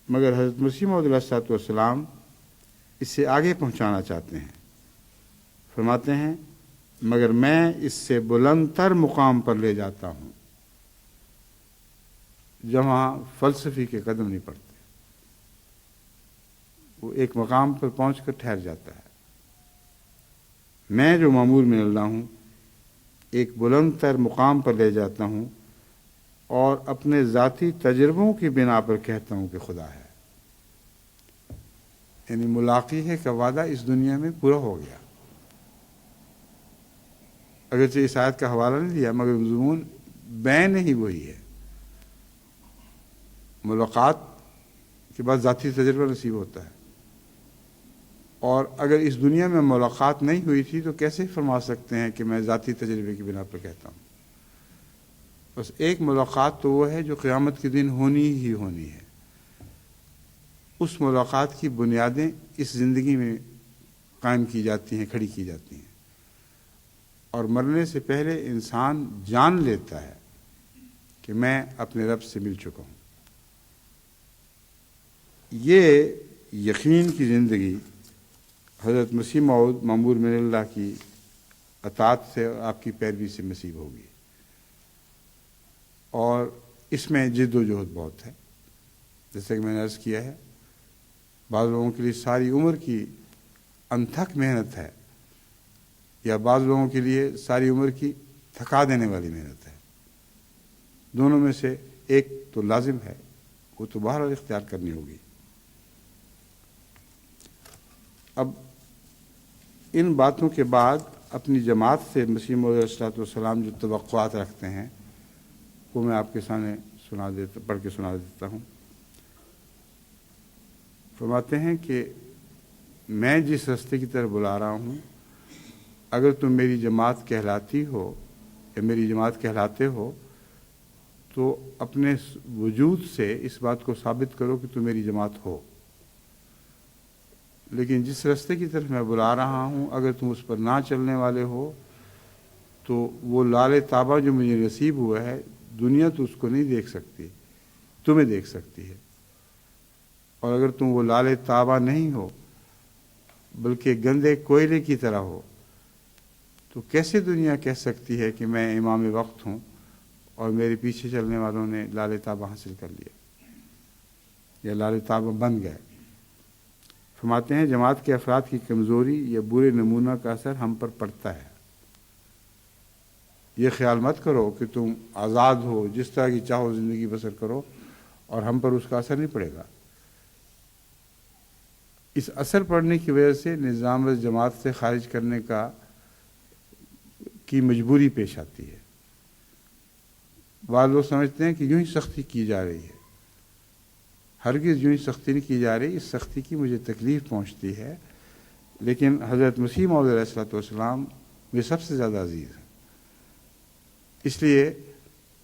مگر حضرت مسیح موعود علیہ الصلوۃ والسلام اس سے آگے پہنچانا چاہتے ہیں۔ فرماتے ہیں مگر میں اس سے بلند تر مقام پر لے جاتا ہوں، جہاں فلسفی کے قدم نہیں پڑتے۔ وہ ایک مقام پر پہنچ کر ٹھہر جاتا ہے۔ میں جو مامور من اللہ ہوں، ایک بلند تر مقام پر لے جاتا ہوں اور اپنے ذاتی تجربوں کی بنا پر کہتا ہوں کہ خدا ہے۔ یعنی ملاقی ہے کا وعدہ اس دنیا میں پورا ہو گیا۔ اگرچہ اس آیت کا حوالہ نہیں دیا مگر مضمون بین ہی وہی ہے۔ ملاقات کے بعد ذاتی تجربہ نصیب ہوتا ہے، اور اگر اس دنیا میں ملاقات نہیں ہوئی تھی تو کیسے فرما سکتے ہیں کہ میں ذاتی تجربے کی بنا پر کہتا ہوں؟ بس ایک ملاقات تو وہ ہے جو قیامت کے دن ہونی ہی ہونی ہے۔ اس ملاقات کی بنیادیں اس زندگی میں قائم کی جاتی ہیں، کھڑی کی جاتی ہیں، اور مرنے سے پہلے انسان جان لیتا ہے کہ میں اپنے رب سے مل چکا ہوں۔ یہ یقین کی زندگی حضرت مسیح موعود مامور من اللہ کی اطاعت سے اور آپ کی پیروی سے نصیب ہوگی، اور اس میں جد و جہد بہت ہے۔ جیسے کہ میں نے عرض کیا ہے، بعض لوگوں کے لیے ساری عمر کی انتھک محنت ہے، یا بعض لوگوں کے لیے ساری عمر کی تھکا دینے والی محنت ہے۔ دونوں میں سے ایک تو لازم ہے، وہ تو بہرحال اختیار کرنی ہوگی۔ اب ان باتوں کے بعد اپنی جماعت سے مسیح موعود علیہ الصلوۃ والسلام جو توقعات رکھتے ہیں وہ میں آپ کے سامنے پڑھ کے سنا دیتا ہوں۔ فرماتے ہیں کہ میں جس راستے کی طرف بلا رہا ہوں، اگر تم میری جماعت کہلاتی ہو یا میری جماعت کہلاتے ہو تو اپنے وجود سے اس بات کو ثابت کرو کہ تم میری جماعت ہو۔ لیکن جس راستے کی طرف میں بلا رہا ہوں اگر تم اس پر نہ چلنے والے ہو تو وہ لال تابہ جو مجھے نصیب ہوا ہے، دنیا تو اس کو نہیں دیکھ سکتی، تمہیں دیکھ سکتی ہے۔ اور اگر تم وہ لال تابہ نہیں ہو بلکہ گندے کوئلے کی طرح ہو تو کیسے دنیا کہہ سکتی ہے کہ میں امام وقت ہوں اور میرے پیچھے چلنے والوں نے لال تابہ حاصل کر لیا یا لال تابہ بن گئے۔ فرماتے ہیں جماعت کے افراد کی کمزوری یا برے نمونہ کا اثر ہم پر پڑتا ہے۔ یہ خیال مت کرو کہ تم آزاد ہو، جس طرح کی چاہو زندگی بسر کرو اور ہم پر اس کا اثر نہیں پڑے گا۔ اس اثر پڑنے کی وجہ سے نظام جماعت سے خارج کرنے کی مجبوری پیش آتی ہے۔ بعض لوگ سمجھتے ہیں کہ یوں ہی سختی کی جا رہی ہے۔ ہرگز یوں ہی سختی نہیں کی جا رہی، اس سختی کی مجھے تکلیف پہنچتی ہے، لیکن حضرت مسیح موعود علیہ الصلوۃ والسلام مجھے سب سے زیادہ عزیز ہیں۔ اس لیے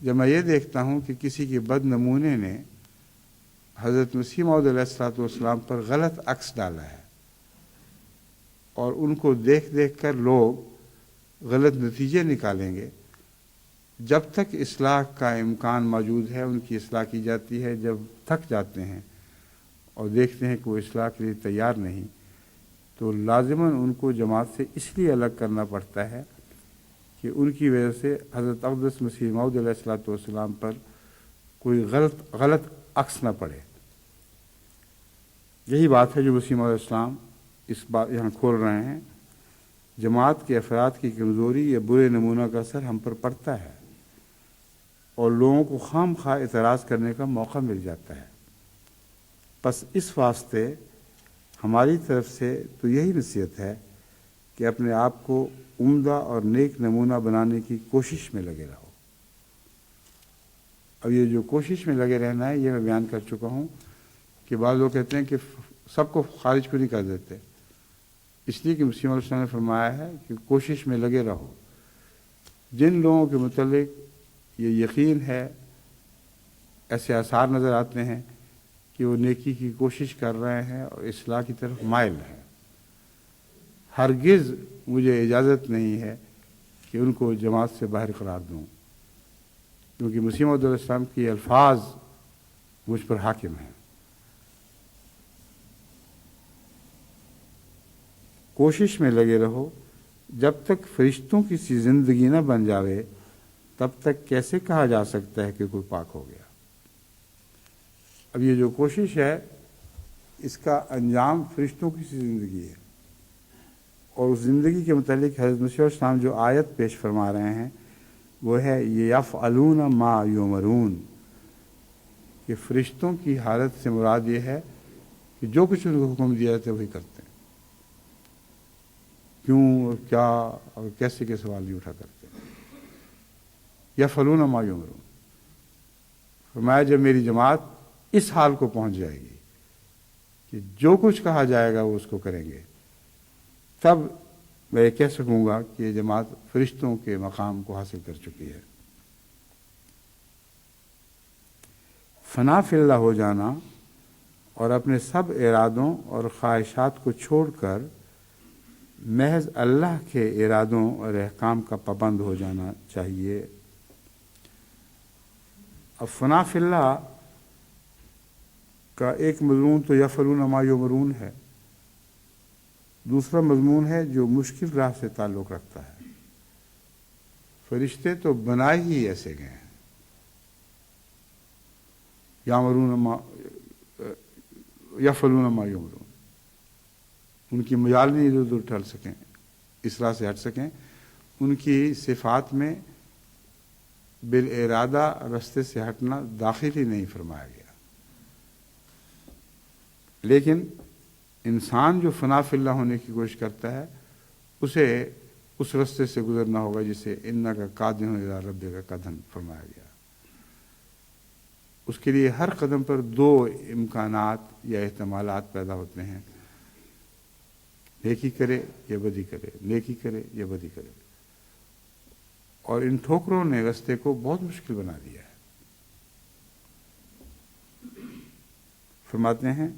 جب میں یہ دیکھتا ہوں کہ کسی کے بد نمونے نے حضرت مسیح موعود علیہ الصلوۃ والسلام پر غلط عکس ڈالا ہے اور ان کو دیکھ دیکھ کر لوگ غلط نتیجے نکالیں گے، جب تک اصلاح کا امکان موجود ہے ان کی اصلاح کی جاتی ہے۔ جب تھک جاتے ہیں اور دیکھتے ہیں کہ وہ اصلاح کے لیے تیار نہیں، تو لازماً ان کو جماعت سے اس لیے الگ کرنا پڑتا ہے کہ ان کی وجہ سے حضرت اقدس مسیح موعود علیہ الصلوۃ والسلام پر کوئی غلط عکس نہ پڑے۔ یہی بات ہے جو مسیح موعود علیہ السلام اس بات یہاں کھول رہے ہیں۔ جماعت کے افراد کی کمزوری یا برے نمونہ کا اثر ہم پر پڑتا ہے اور لوگوں کو خام خواہ اعتراض کرنے کا موقع مل جاتا ہے۔ بس اس واسطے ہماری طرف سے تو یہی نصیحت ہے کہ اپنے آپ کو عمدہ اور نیک نمونہ بنانے کی کوشش میں لگے رہو۔ اب یہ جو کوشش میں لگے رہنا ہے یہ میں بیان کر چکا ہوں کہ بعض لوگ کہتے ہیں کہ سب کو خارج کیوں نہیں کر دیتے، اس لیے کہ مسیح علیہ السلام نے فرمایا ہے کہ کوشش میں لگے رہو۔ جن لوگوں کے متعلق یہ یقین ہے، ایسے آثار نظر آتے ہیں کہ وہ نیکی کی کوشش کر رہے ہیں اور اصلاح کی طرف مائل ہیں، ہرگز مجھے اجازت نہیں ہے کہ ان کو جماعت سے باہر قرار دوں، کیونکہ مسیح موعود علیہ السلام کی الفاظ مجھ پر حاکم ہیں۔ کوشش میں لگے رہو، جب تک فرشتوں کی سی زندگی نہ بن جاوے تب تک کیسے کہا جا سکتا ہے کہ کوئی پاک ہو گیا۔ اب یہ جو کوشش ہے اس کا انجام فرشتوں کی سی زندگی ہے، اور اس زندگی کے متعلق حضرت مسیح علیہ السلام جو آیت پیش فرما رہے ہیں وہ ہے یفعلون ما یؤمرون، کہ فرشتوں کی حالت سے مراد یہ ہے کہ جو کچھ ان کو حکم دیا جاتا ہے وہی کرتے ہیں، کیوں اور کیا اور کیسے کے سوال نہیں اٹھا کرتے۔ یفعلون ما یؤمرون، فرمایا جب میری جماعت اس حال کو پہنچ جائے گی کہ جو کچھ کہا جائے گا وہ اس کو کریں گے، تب میں یہ کہہ سکوں گا کہ یہ جماعت فرشتوں کے مقام کو حاصل کر چکی ہے۔ فنا فی اللہ ہو جانا اور اپنے سب ارادوں اور خواہشات کو چھوڑ کر محض اللہ کے ارادوں اور احکام کا پابند ہو جانا چاہیے۔ اب فنا فی اللہ کا ایک مضمون تو یفعلون ما یؤمرون ہے، دوسرا مضمون ہے جو مشکل راہ سے تعلق رکھتا ہے۔ فرشتے تو بنائے ہی ایسے گئے ہیں، یفعلون ما یؤمرون، ان کی مجال نہیں ادھر ادھر ٹل سکیں، اس راہ سے ہٹ سکیں، ان کی صفات میں بالارادہ رستے سے ہٹنا داخل ہی نہیں فرمایا گیا۔ لیکن انسان جو فنا فی اللہ ہونے کی کوشش کرتا ہے اسے اس رستے سے گزرنا ہوگا جسے انک قادم الی ربک قدم فرمایا گیا۔ اس کے لیے ہر قدم پر دو امکانات یا احتمالات پیدا ہوتے ہیں، نیکی کرے یا بدی کرے، نیکی کرے یا بدی کرے، اور ان ٹھوکروں نے رستے کو بہت مشکل بنا دیا ہے۔ فرماتے ہیں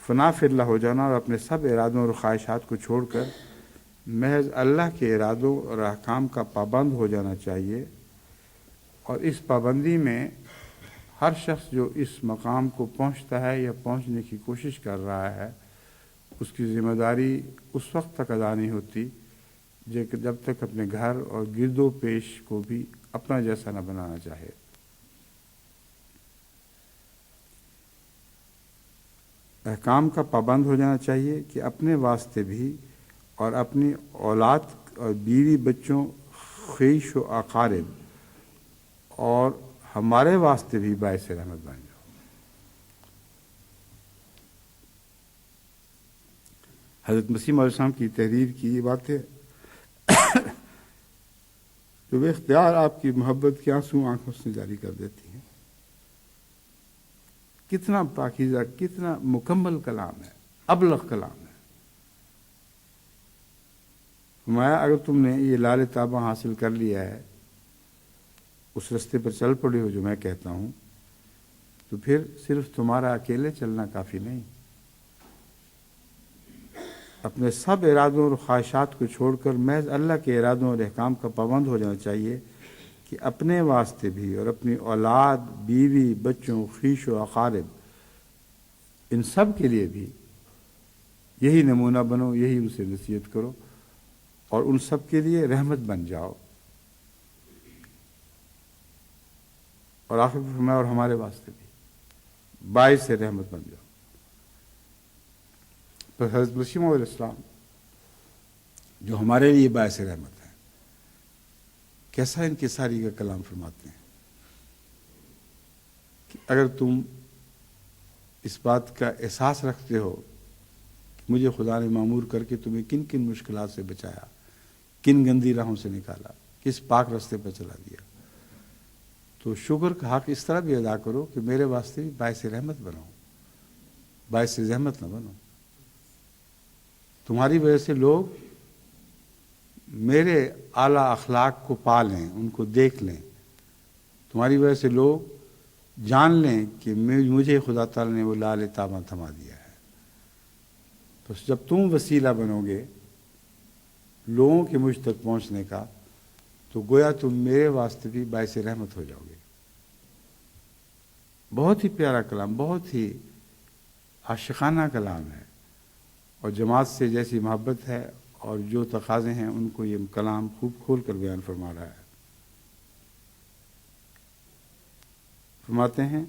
فنا فی اللہ ہو جانا اور اپنے سب ارادوں اور خواہشات کو چھوڑ کر محض اللہ کے ارادوں اور احکام کا پابند ہو جانا چاہیے، اور اس پابندی میں ہر شخص جو اس مقام کو پہنچتا ہے یا پہنچنے کی کوشش کر رہا ہے اس کی ذمہ داری اس وقت تک ادا نہیں ہوتی جب تک اپنے گھر اور گرد و پیش کو بھی اپنا جیسا نہ بنانا چاہے۔ احکام کا پابند ہو جانا چاہیے کہ اپنے واسطے بھی اور اپنی اولاد اور بیوی بچوں، خیش و اقارب اور ہمارے واسطے بھی باعث رحمت بن جاؤ۔ حضرت مسیح علیہ السلام کی تحریر کی یہ بات ہے جو بے اختیار آپ کی محبت کے آنسو آنکھوں سے جاری کر دیتی ہیں۔ کتنا پاکیزہ، کتنا مکمل کلام ہے، ابلغ کلام ہے۔ فرمایا اگر تم نے یہ لال تابہ حاصل کر لیا ہے، اس رستے پر چل پڑے ہو جو میں کہتا ہوں، تو پھر صرف تمہارا اکیلے چلنا کافی نہیں، اپنے سب ارادوں اور خواہشات کو چھوڑ کر محض اللہ کے ارادوں اور احکام کا پابند ہو جانا چاہیے کہ اپنے واسطے بھی اور اپنی اولاد، بیوی بچوں، خیش و اقارب، ان سب کے لیے بھی یہی نمونہ بنو، یہی ان سے نصیحت کرو اور ان سب کے لیے رحمت بن جاؤ۔ اور آخر میں فرمایا اور ہمارے واسطے بھی باعث سے رحمت بن جاؤ۔ پر حضرت مسیح علیہ السلام جو ہمارے لیے باعث رحمت ہے، کیسا انکساری کا کلام فرماتے ہیں کہ اگر تم اس بات کا احساس رکھتے ہو کہ مجھے خدا نے معمور کر کے تمہیں کن کن مشکلات سے بچایا، کن گندی راہوں سے نکالا، کس پاک رستے پر چلا دیا، تو شکر کا حق اس طرح بھی ادا کرو کہ میرے واسطے بھی باعث رحمت بنو، باعث زحمت نہ بنو۔ تمہاری وجہ سے لوگ میرے اعلیٰ اخلاق کو پا لیں، ان کو دیکھ لیں، تمہاری وجہ سے لوگ جان لیں کہ مجھے خدا تعالیٰ نے وہ لال تابہ تھما دیا ہے۔ تو جب تم وسیلہ بنو گے لوگوں کے مجھ تک پہنچنے کا، تو گویا تم میرے واسطے بھی باعث رحمت ہو جاؤ گے۔ بہت ہی پیارا کلام، بہت ہی عاشقانہ کلام ہے، اور جماعت سے جیسی محبت ہے اور جو تقاضے ہیں ان کو یہ کلام خوب کھول کر بیان فرما رہا ہے۔ فرماتے ہیں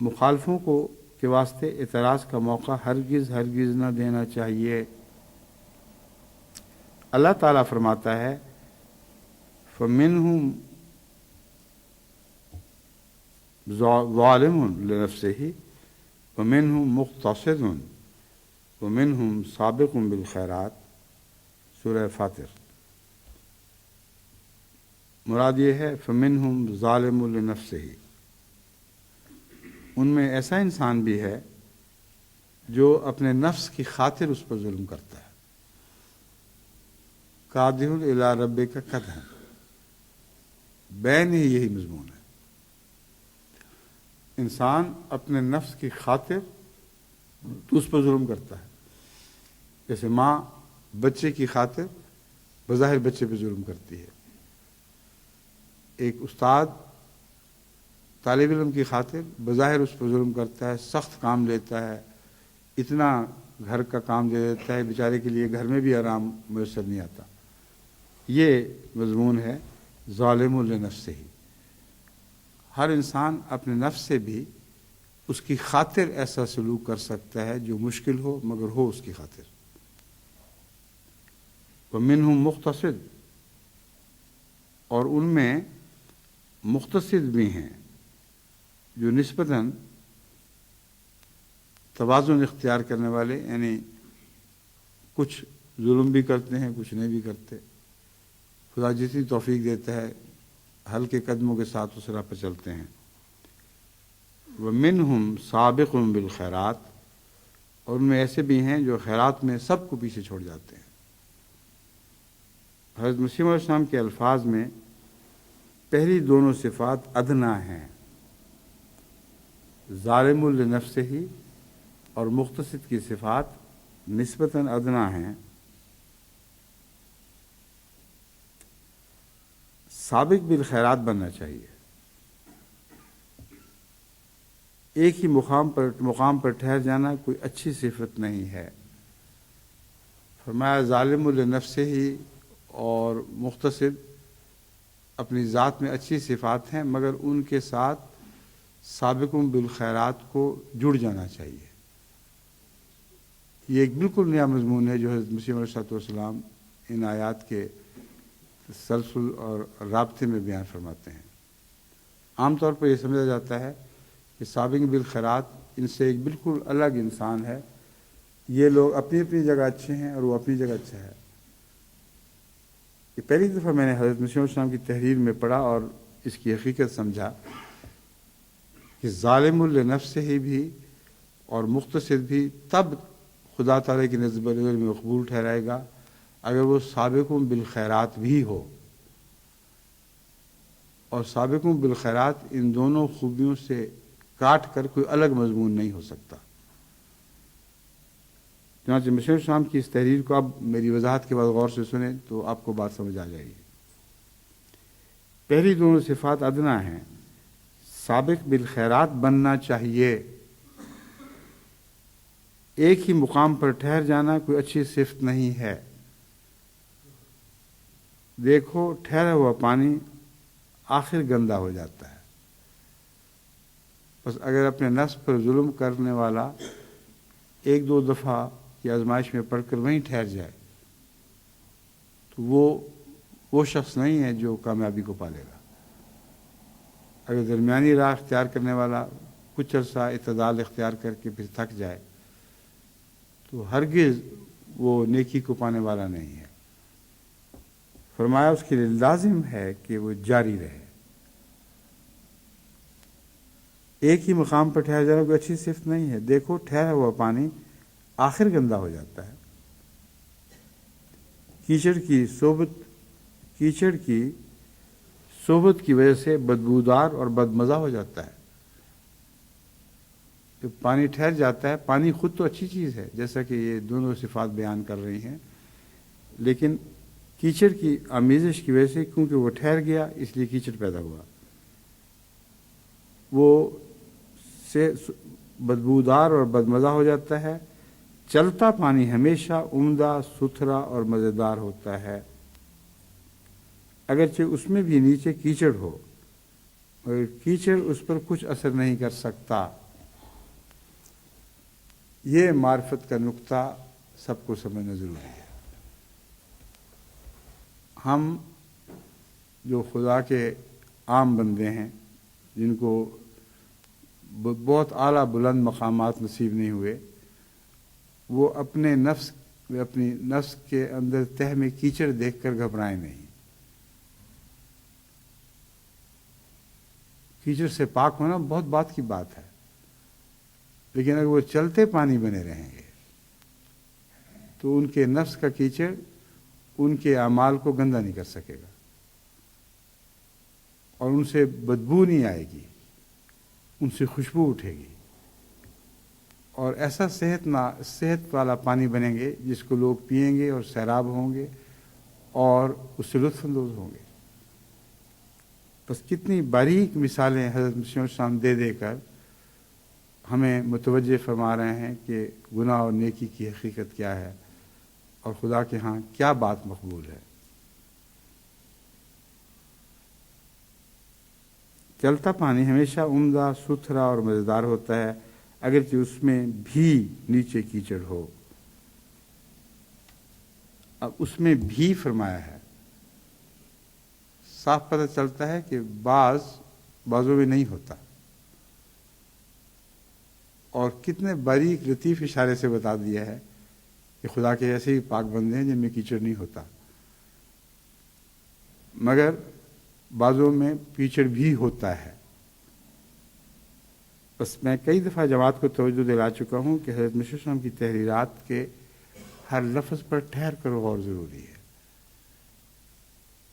مخالفوں کو کے واسطے اعتراض کا موقع ہرگز نہ دینا چاہیے۔ اللہ تعالیٰ فرماتا ہے فَمِنْهُمْ ظَالِمٌ لِنَفْسِهِ وَمِنْهُمْ مُقْتَصِدٌ وَمِنْهُمْ سَابِقٌ بِالْخَيْرَاتِ، سورہ فاطر۔ مراد یہ ہے فَمِنْهُمْ ظَالِمٌ لِنَفْسِهِ، ان میں ایسا انسان بھی ہے جو اپنے نفس کی خاطر اس پر ظلم کرتا ہے۔ قادر الی ربک قدحً، بین ہی یہی مضمون ہے۔ انسان اپنے نفس کی خاطر اس پر ظلم کرتا ہے، جیسے ماں بچے کی خاطر بظاہر بچے پہ ظلم کرتی ہے، ایک استاد طالب علم کی خاطر بظاہر اس پر ظلم کرتا ہے، سخت کام لیتا ہے، اتنا گھر کا کام دے دیتا ہے، بیچارے کے لیے گھر میں بھی آرام میسر نہیں آتا۔ یہ مضمون ہے ظالم لنفسہ۔ ہر انسان اپنے نفس سے بھی اس کی خاطر ایسا سلوک کر سکتا ہے جو مشکل ہو مگر ہو اس کی خاطر۔ وَمِنْهُمْ مُقْتَصِدٌ، اور ان میں مقتصد بھی ہیں جو نسبتاً توازن اختیار کرنے والے، یعنی کچھ ظلم بھی کرتے ہیں کچھ نہیں بھی کرتے، خدا جتنی توفیق دیتا ہے ہلکے قدموں کے ساتھ اس راہ پر چلتے ہیں۔ وَمِنْهُمْ سَابِقٌ بِالْخَيْرَاتِ، اور ان میں ایسے بھی ہیں جو خیرات میں سب کو پیچھے چھوڑ جاتے ہیں۔ حضرت مسیح علیہ السلام کے الفاظ میں پہلی دونوں صفات ادنا ہیں، ظالم لنفسہ اور مقتصد کی صفات نسبتاً ادنا ہیں۔ سابق بالخیرات بننا چاہیے، ایک ہی مقام پر ٹھہر جانا کوئی اچھی صفت نہیں ہے۔ فرمایا ظالم لنفسہ ہی اور مقتصد اپنی ذات میں اچھی صفات ہیں، مگر ان کے ساتھ سابقوں بالخیرات کو جڑ جانا چاہیے۔ یہ ایک بالکل نیا مضمون ہے جو حضرت مسیح علیہ السلام ان آیات کے تسلسل اور رابطے میں بیان فرماتے ہیں۔ عام طور پر یہ سمجھا جاتا ہے کہ سابق بالخیرات ان سے ایک بالکل الگ انسان ہے، یہ لوگ اپنی اپنی جگہ اچھے ہیں اور وہ اپنی جگہ اچھا ہے۔ یہ پہلی دفعہ میں نے حضرت مسیح علیہ السلام کی تحریر میں پڑھا اور اس کی حقیقت سمجھا کہ ظالم لنفسہ ہی بھی اور مقتصد بھی تب خدا تعالیٰ کی نزد میں مقبول ٹھہرائے گا اگر وہ سابقوں بالخیرات بھی ہو، اور سابقوں بالخیرات ان دونوں خوبیوں سے کاٹ کر کوئی الگ مضمون نہیں ہو سکتا۔ چنانچہ مسیح السلام کی اس تحریر کو اب میری وضاحت کے بعد غور سے سنیں تو آپ کو بات سمجھ آ جائے گی۔ پہلی دونوں صفات ادنا ہیں، سابق بالخیرات بننا چاہیے۔ ایک ہی مقام پر ٹھہر جانا کوئی اچھی صفت نہیں ہے۔ دیکھو ٹھہرا ہوا پانی آخر گندا ہو جاتا ہے، بس اگر اپنے نفس پر ظلم کرنے والا ایک دو دفعہ کی آزمائش میں پڑھ کر وہیں ٹھہر جائے تو وہ شخص نہیں ہے جو کامیابی کو پالے گا۔ اگر درمیانی راہ اختیار کرنے والا کچھ عرصہ اعتدال اختیار کر کے پھر تھک جائے تو ہرگز وہ نیکی کو پانے والا نہیں ہے۔ فرمایا اس کے لیے لازم ہے کہ وہ جاری رہے۔ ایک ہی مقام پر ٹھہر جانا کوئی اچھی صفت نہیں ہے۔ دیکھو ٹھہرا ہوا پانی آخر گندا ہو جاتا ہے۔ کیچڑ کی صحبت کی وجہ سے بدبودار اور بدمزہ ہو جاتا ہے۔ جب پانی ٹھہر جاتا ہے، پانی خود تو اچھی چیز ہے جیسا کہ یہ دونوں صفات بیان کر رہی ہیں، لیکن کیچڑ کی آمیزش کی وجہ سے کیونکہ وہ ٹھہر گیا اس لیے کیچڑ پیدا ہوا، وہ سے بدبودار اور بدمزہ ہو جاتا ہے۔ چلتا پانی ہمیشہ عمدہ، ستھرا اور مزیدار ہوتا ہے، اگرچہ اس میں بھی نیچے کیچڑ ہو، مگر کیچڑ اس پر کچھ اثر نہیں کر سکتا۔ یہ معرفت کا نقطہ سب کو سمجھنا ضروری ہے۔ ہم جو خدا کے عام بندے ہیں، جن کو بہت اعلیٰ بلند مقامات نصیب نہیں ہوئے، وہ اپنی نفس کے اندر تہ میں کیچڑ دیکھ کر گھبرائیں نہیں۔ کیچڑ سے پاک ہونا بہت بات کی بات ہے، لیکن اگر وہ چلتے پانی بنے رہیں گے تو ان کے نفس کا کیچڑ ان کے اعمال کو گندا نہیں کر سکے گا، اور ان سے بدبو نہیں آئے گی، ان سے خوشبو اٹھے گی، اور ایسا صحت والا پانی بنیں گے جس کو لوگ پئیں گے اور سیراب ہوں گے اور اس سے لطف اندوز ہوں گے۔ بس کتنی باریک مثالیں حضرت مسیح علیہ السلام دے دے کر ہمیں متوجہ فرما رہے ہیں کہ گناہ اور نیکی کی حقیقت کیا ہے اور خدا کے ہاں کیا بات مقبول ہے۔ چلتا پانی ہمیشہ عمدہ، ستھرا اور مزیدار ہوتا ہے، اگرچہ اس میں بھی نیچے کیچڑ ہو۔ اب اس میں بھی فرمایا ہے، صاف پتہ چلتا ہے کہ بعضوں میں نہیں ہوتا، اور کتنے باریک لطیف اشارے سے بتا دیا ہے کہ خدا کے ایسے ہی پاک بندے ہیں جن میں کیچڑ نہیں ہوتا، مگر بعضوں میں کیچڑ بھی ہوتا ہے۔ بس میں کئی دفعہ جماعت کو توجہ دلا چکا ہوں کہ حضرت مسیح السلام کی تحریرات کے ہر لفظ پر ٹھہر کر غور ضروری ہے،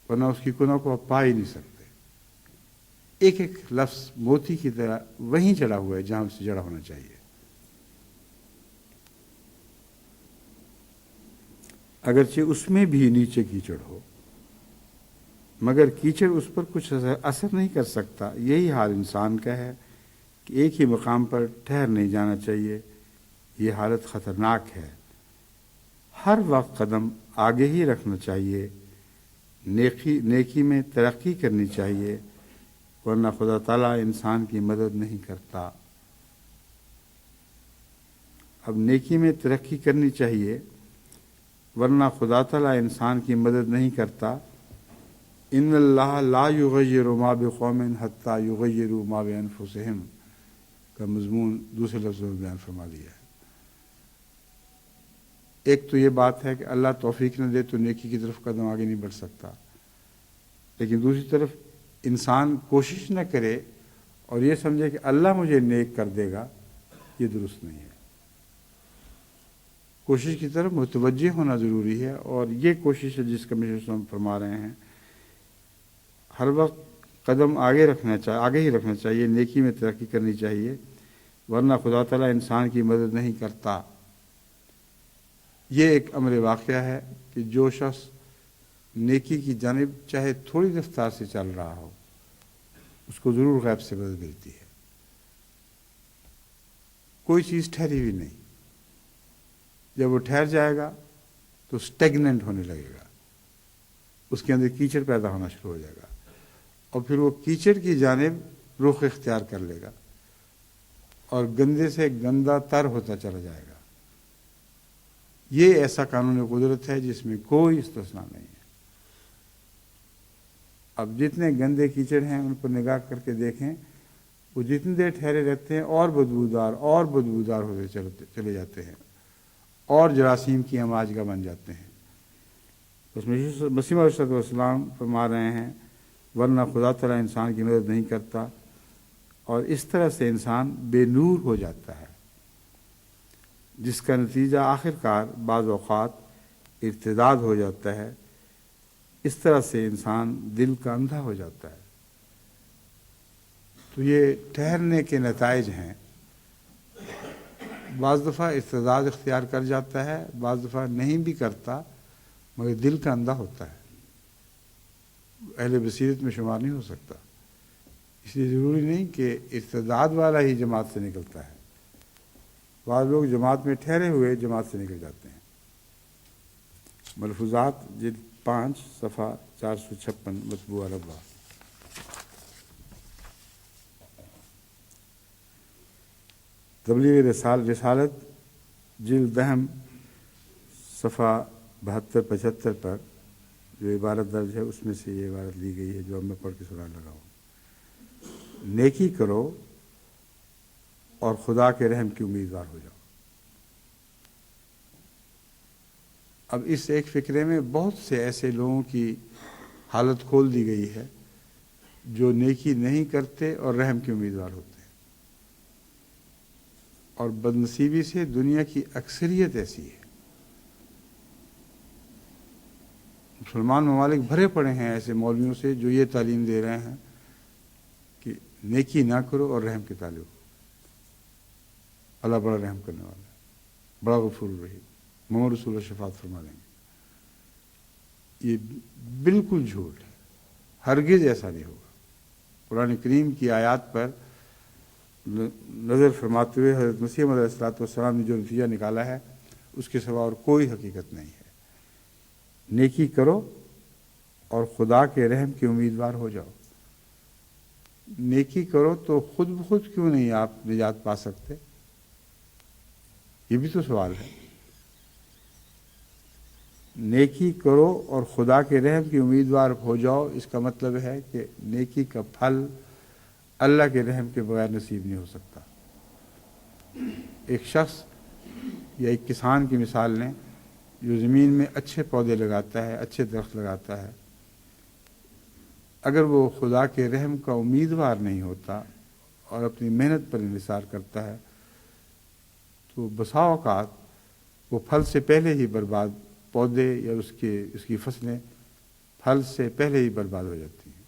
ورنہ اس کی کنوں کو آپ پا ہی نہیں سکتے۔ ایک ایک لفظ موتی کی طرح وہیں جڑا ہوا ہے جہاں اسے جڑا ہونا چاہیے۔ اگرچہ اس میں بھی نیچے کیچڑ ہو، مگر کیچڑ اس پر کچھ اثر نہیں کر سکتا۔ یہی حال انسان کا ہے کہ ایک ہی مقام پر ٹھہر نہیں جانا چاہیے۔ یہ حالت خطرناک ہے۔ ہر وقت قدم آگے ہی رکھنا چاہیے، نیکی میں ترقی کرنی چاہیے، ورنہ خدا تعالیٰ انسان کی مدد نہیں کرتا۔ اب نیکی میں ترقی کرنی چاہیے ورنہ خدا تعالیٰ انسان کی مدد نہیں کرتا۔ ان اللہ لا یغیر ما بقوم حتی یغیروا ما بانفسہم کا مضمون دوسرے لفظوں میں بیان فرما دیا ہے۔ ایک تو یہ بات ہے کہ اللہ توفیق نہ دے تو نیکی کی طرف قدم آگے نہیں بڑھ سکتا، لیکن دوسری طرف انسان کوشش نہ کرے اور یہ سمجھے کہ اللہ مجھے نیک کر دے گا، یہ درست نہیں ہے۔ کوشش کی طرف متوجہ ہونا ضروری ہے، اور یہ کوشش ہے جس کا ہم فرما رہے ہیں، ہر وقت قدم آگے ہی رکھنا چاہیے، نیکی میں ترقی کرنی چاہیے، ورنہ خدا تعالیٰ انسان کی مدد نہیں کرتا۔ یہ ایک امر واقعہ ہے کہ جو شخص نیکی کی جانب چاہے تھوڑی رفتار سے چل رہا ہو، اس کو ضرور غیب سے مدد ملتی ہے۔ کوئی چیز ٹھہری ہوئی نہیں، جب وہ ٹھہر جائے گا تو اسٹیگننٹ ہونے لگے گا، اس کے اندر کیچڑ پیدا ہونا شروع ہو جائے گا، اور پھر وہ کیچڑ کی جانب رخ اختیار کر لے گا اور گندے سے گندا تر ہوتا چلا جائے گا۔ یہ ایسا قانون قدرت ہے جس میں کوئی استثناء نہیں ہے۔ اب جتنے گندے کیچڑ ہیں ان پر نگاہ کر کے دیکھیں، وہ جتنی دیر ٹھہرے رہتے ہیں اور بدبودار ہوتے چلے جاتے ہیں، اور جراثیم کی اماج کا بن جاتے ہیں۔ اس میں مسیح علیہ السلام فرما رہے ہیں، ورنہ خدا تعالیٰ انسان کی مدد نہیں کرتا، اور اس طرح سے انسان بے نور ہو جاتا ہے، جس کا نتیجہ آخر کار بعض اوقات ارتداد ہو جاتا ہے۔ اس طرح سے انسان دل کا اندھا ہو جاتا ہے۔ تو یہ ٹھہرنے کے نتائج ہیں۔ بعض دفعہ ارتداد اختیار کر جاتا ہے، بعض دفعہ نہیں بھی کرتا، مگر دل کا اندھا ہوتا ہے، اہل بصیرت میں شمار نہیں ہو سکتا۔ اس لیے ضروری نہیں کہ ارتداد والا ہی جماعت سے نکلتا ہے، بعض لوگ جماعت میں ٹھہرے ہوئے جماعت سے نکل جاتے ہیں۔ ملفوظات جلد 5 صفحہ 456 مطبوعہ ربع۔ تبلیغ رسالت جلد دہم صفحہ 72-75 پر جو عبارت درج ہے، اس میں سے یہ عبارت لی گئی ہے جو اب میں پڑھ کے سنانے لگا ہوں۔ نیکی کرو اور خدا کے رحم کی امیدوار ہو جاؤ۔ اب اس ایک فقرے میں بہت سے ایسے لوگوں کی حالت کھول دی گئی ہے جو نیکی نہیں کرتے اور رحم کے امیدوار ہوتے ہیں، اور بدنصیبی سے دنیا کی اکثریت ایسی ہے۔ مسلمان ممالک بھرے پڑے ہیں ایسے مولویوں سے جو یہ تعلیم دے رہے ہیں کہ نیکی نہ کرو اور رحم کے تعلق ہو۔ اللہ بڑا رحم کرنے والا ہے، بڑا غفور الرحیم، محمد رسول اللہ شفاعت فرما دیں گے۔ یہ بالکل جھوٹ ہے، ہرگز ایسا نہیں ہوگا۔ قرآن کریم کی آیات پر نظر فرماتے ہوئے حضرت مسیح علیہ السلام نے جو نتیجہ نکالا ہے اس کے سوا اور کوئی حقیقت نہیں ہے۔ نیکی کرو اور خدا کے رحم کے امیدوار ہو جاؤ۔ نیکی کرو تو خود بخود کیوں نہیں آپ نجات پا سکتے؟ یہ بھی تو سوال ہے۔ نیکی کرو اور خدا کے رحم کی امیدوار ہو جاؤ، اس کا مطلب ہے کہ نیکی کا پھل اللہ کے رحم کے بغیر نصیب نہیں ہو سکتا۔ ایک شخص یا ایک کسان کی مثال لیں جو زمین میں اچھے پودے لگاتا ہے، اچھے درخت لگاتا ہے، اگر وہ خدا کے رحم کا امیدوار نہیں ہوتا اور اپنی محنت پر انحصار کرتا ہے تو بسا اوقات وہ پھل سے پہلے ہی برباد، پودے یا اس کی فصلیں پھل سے پہلے ہی برباد ہو جاتی ہیں۔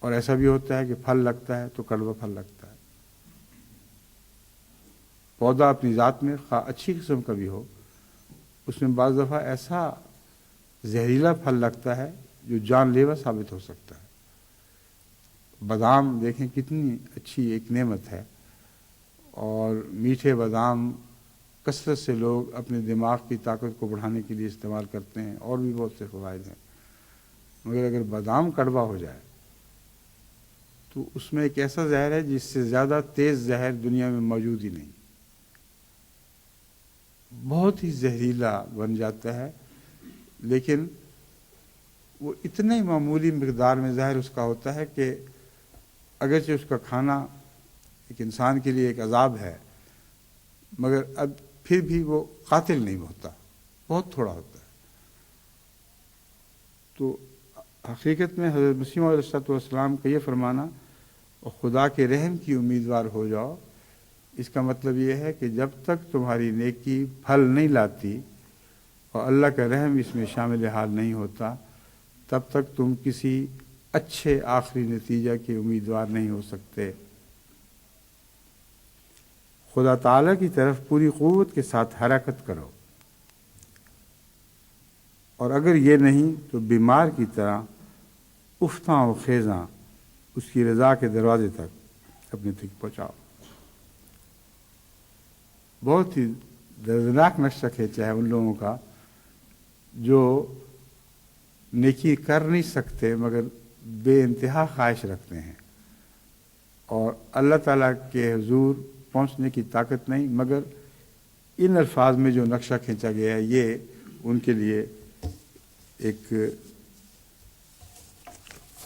اور ایسا بھی ہوتا ہے کہ پھل لگتا ہے تو کڑوا پھل لگتا ہے۔ پودا اپنی ذات میں خواہ اچھی قسم کا بھی ہو، اس میں بعض دفعہ ایسا زہریلا پھل لگتا ہے جو جان لیوا ثابت ہو سکتا ہے۔ بادام دیکھیں کتنی اچھی ایک نعمت ہے، اور میٹھے بادام کثرت سے لوگ اپنے دماغ کی طاقت کو بڑھانے کے لیے استعمال کرتے ہیں، اور بھی بہت سے فوائد ہیں، مگر اگر بادام کڑوا ہو جائے تو اس میں ایک ایسا زہر ہے جس سے زیادہ تیز زہر دنیا میں موجود ہی نہیں، بہت ہی زہریلا بن جاتا ہے، لیکن وہ اتنے معمولی مقدار میں زہر اس کا ہوتا ہے کہ اگرچہ اس کا کھانا ایک انسان کے لیے ایک عذاب ہے، مگر اب پھر بھی وہ قاتل نہیں ہوتا، بہت تھوڑا ہوتا ہے۔ تو حقیقت میں حضرت مسیح موعود علیہ السلام کا یہ فرمانا خدا کے رحم کی امیدوار ہو جاؤ، اس کا مطلب یہ ہے کہ جب تک تمہاری نیکی پھل نہیں لاتی اور اللہ کا رحم اس میں شامل حال نہیں ہوتا، تب تک تم کسی اچھے آخری نتیجہ کے امیدوار نہیں ہو سکتے۔ خدا تعالیٰ کی طرف پوری قوت کے ساتھ حرکت کرو، اور اگر یہ نہیں تو بیمار کی طرح افتاں و خیزاں اس کی رضا کے دروازے تک اپنے تک پہنچاؤ۔ بہت ہی دردناک نقشہ کھینچا ہے ان لوگوں کا جو نیکی کر نہیں سکتے مگر بے انتہا خواہش رکھتے ہیں، اور اللہ تعالیٰ کے حضور پہنچنے کی طاقت نہیں، مگر ان الفاظ میں جو نقشہ کھینچا گیا ہے یہ ان کے لیے ایک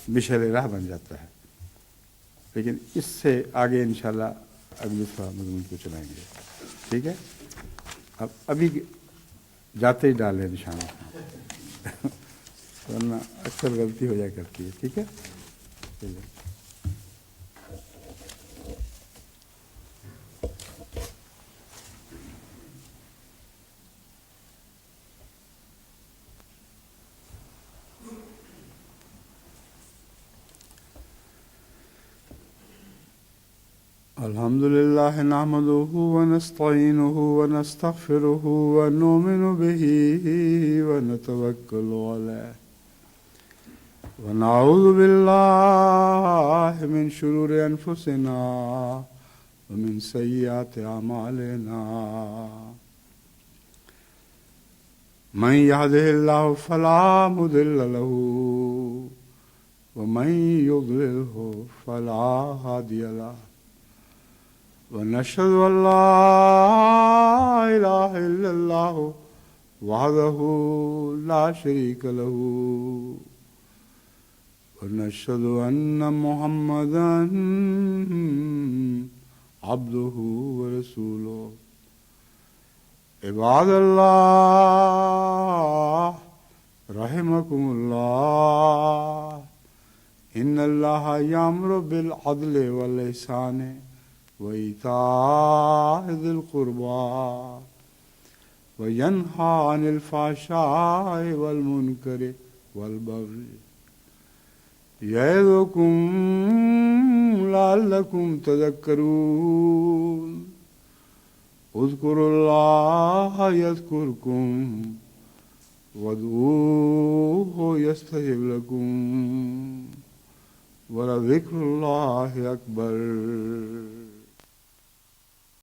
مشعل راہ بن جاتا ہے۔ لیکن اس سے آگے انشاءاللہ اگلی دفعہ مضمون کو چلائیں گے، ٹھیک ہے؟ اب ابھی جاتے ہی ڈالیں نشانہ ورنہ اکثر غلطی ہو جایا کرتی ہے، ٹھیک ہے؟ چلیے۔ الحمد لله نحمده ونستعينه ونستغفره ونؤمن به ونتوكل عليه ونعوذ بالله من شرور أنفسنا ومن سيئات أعمالنا من يهده الله فلا مضل له ومن يضلله فلا هادي له ونشهد أن لا إله إلا الله وحده لا شريك له ونشهد أن محمدا عبده ورسوله عباد الله رحمكم الله إن الله يأمر بالعدل والإحسان وإيتاء ذي القربى وينهى عن الفحشاء والمنكر والبغي يعظكم لعلكم تذكرون اذكروا الله يذكركم وادعوه يستجب لكم ولذكر الله أكبر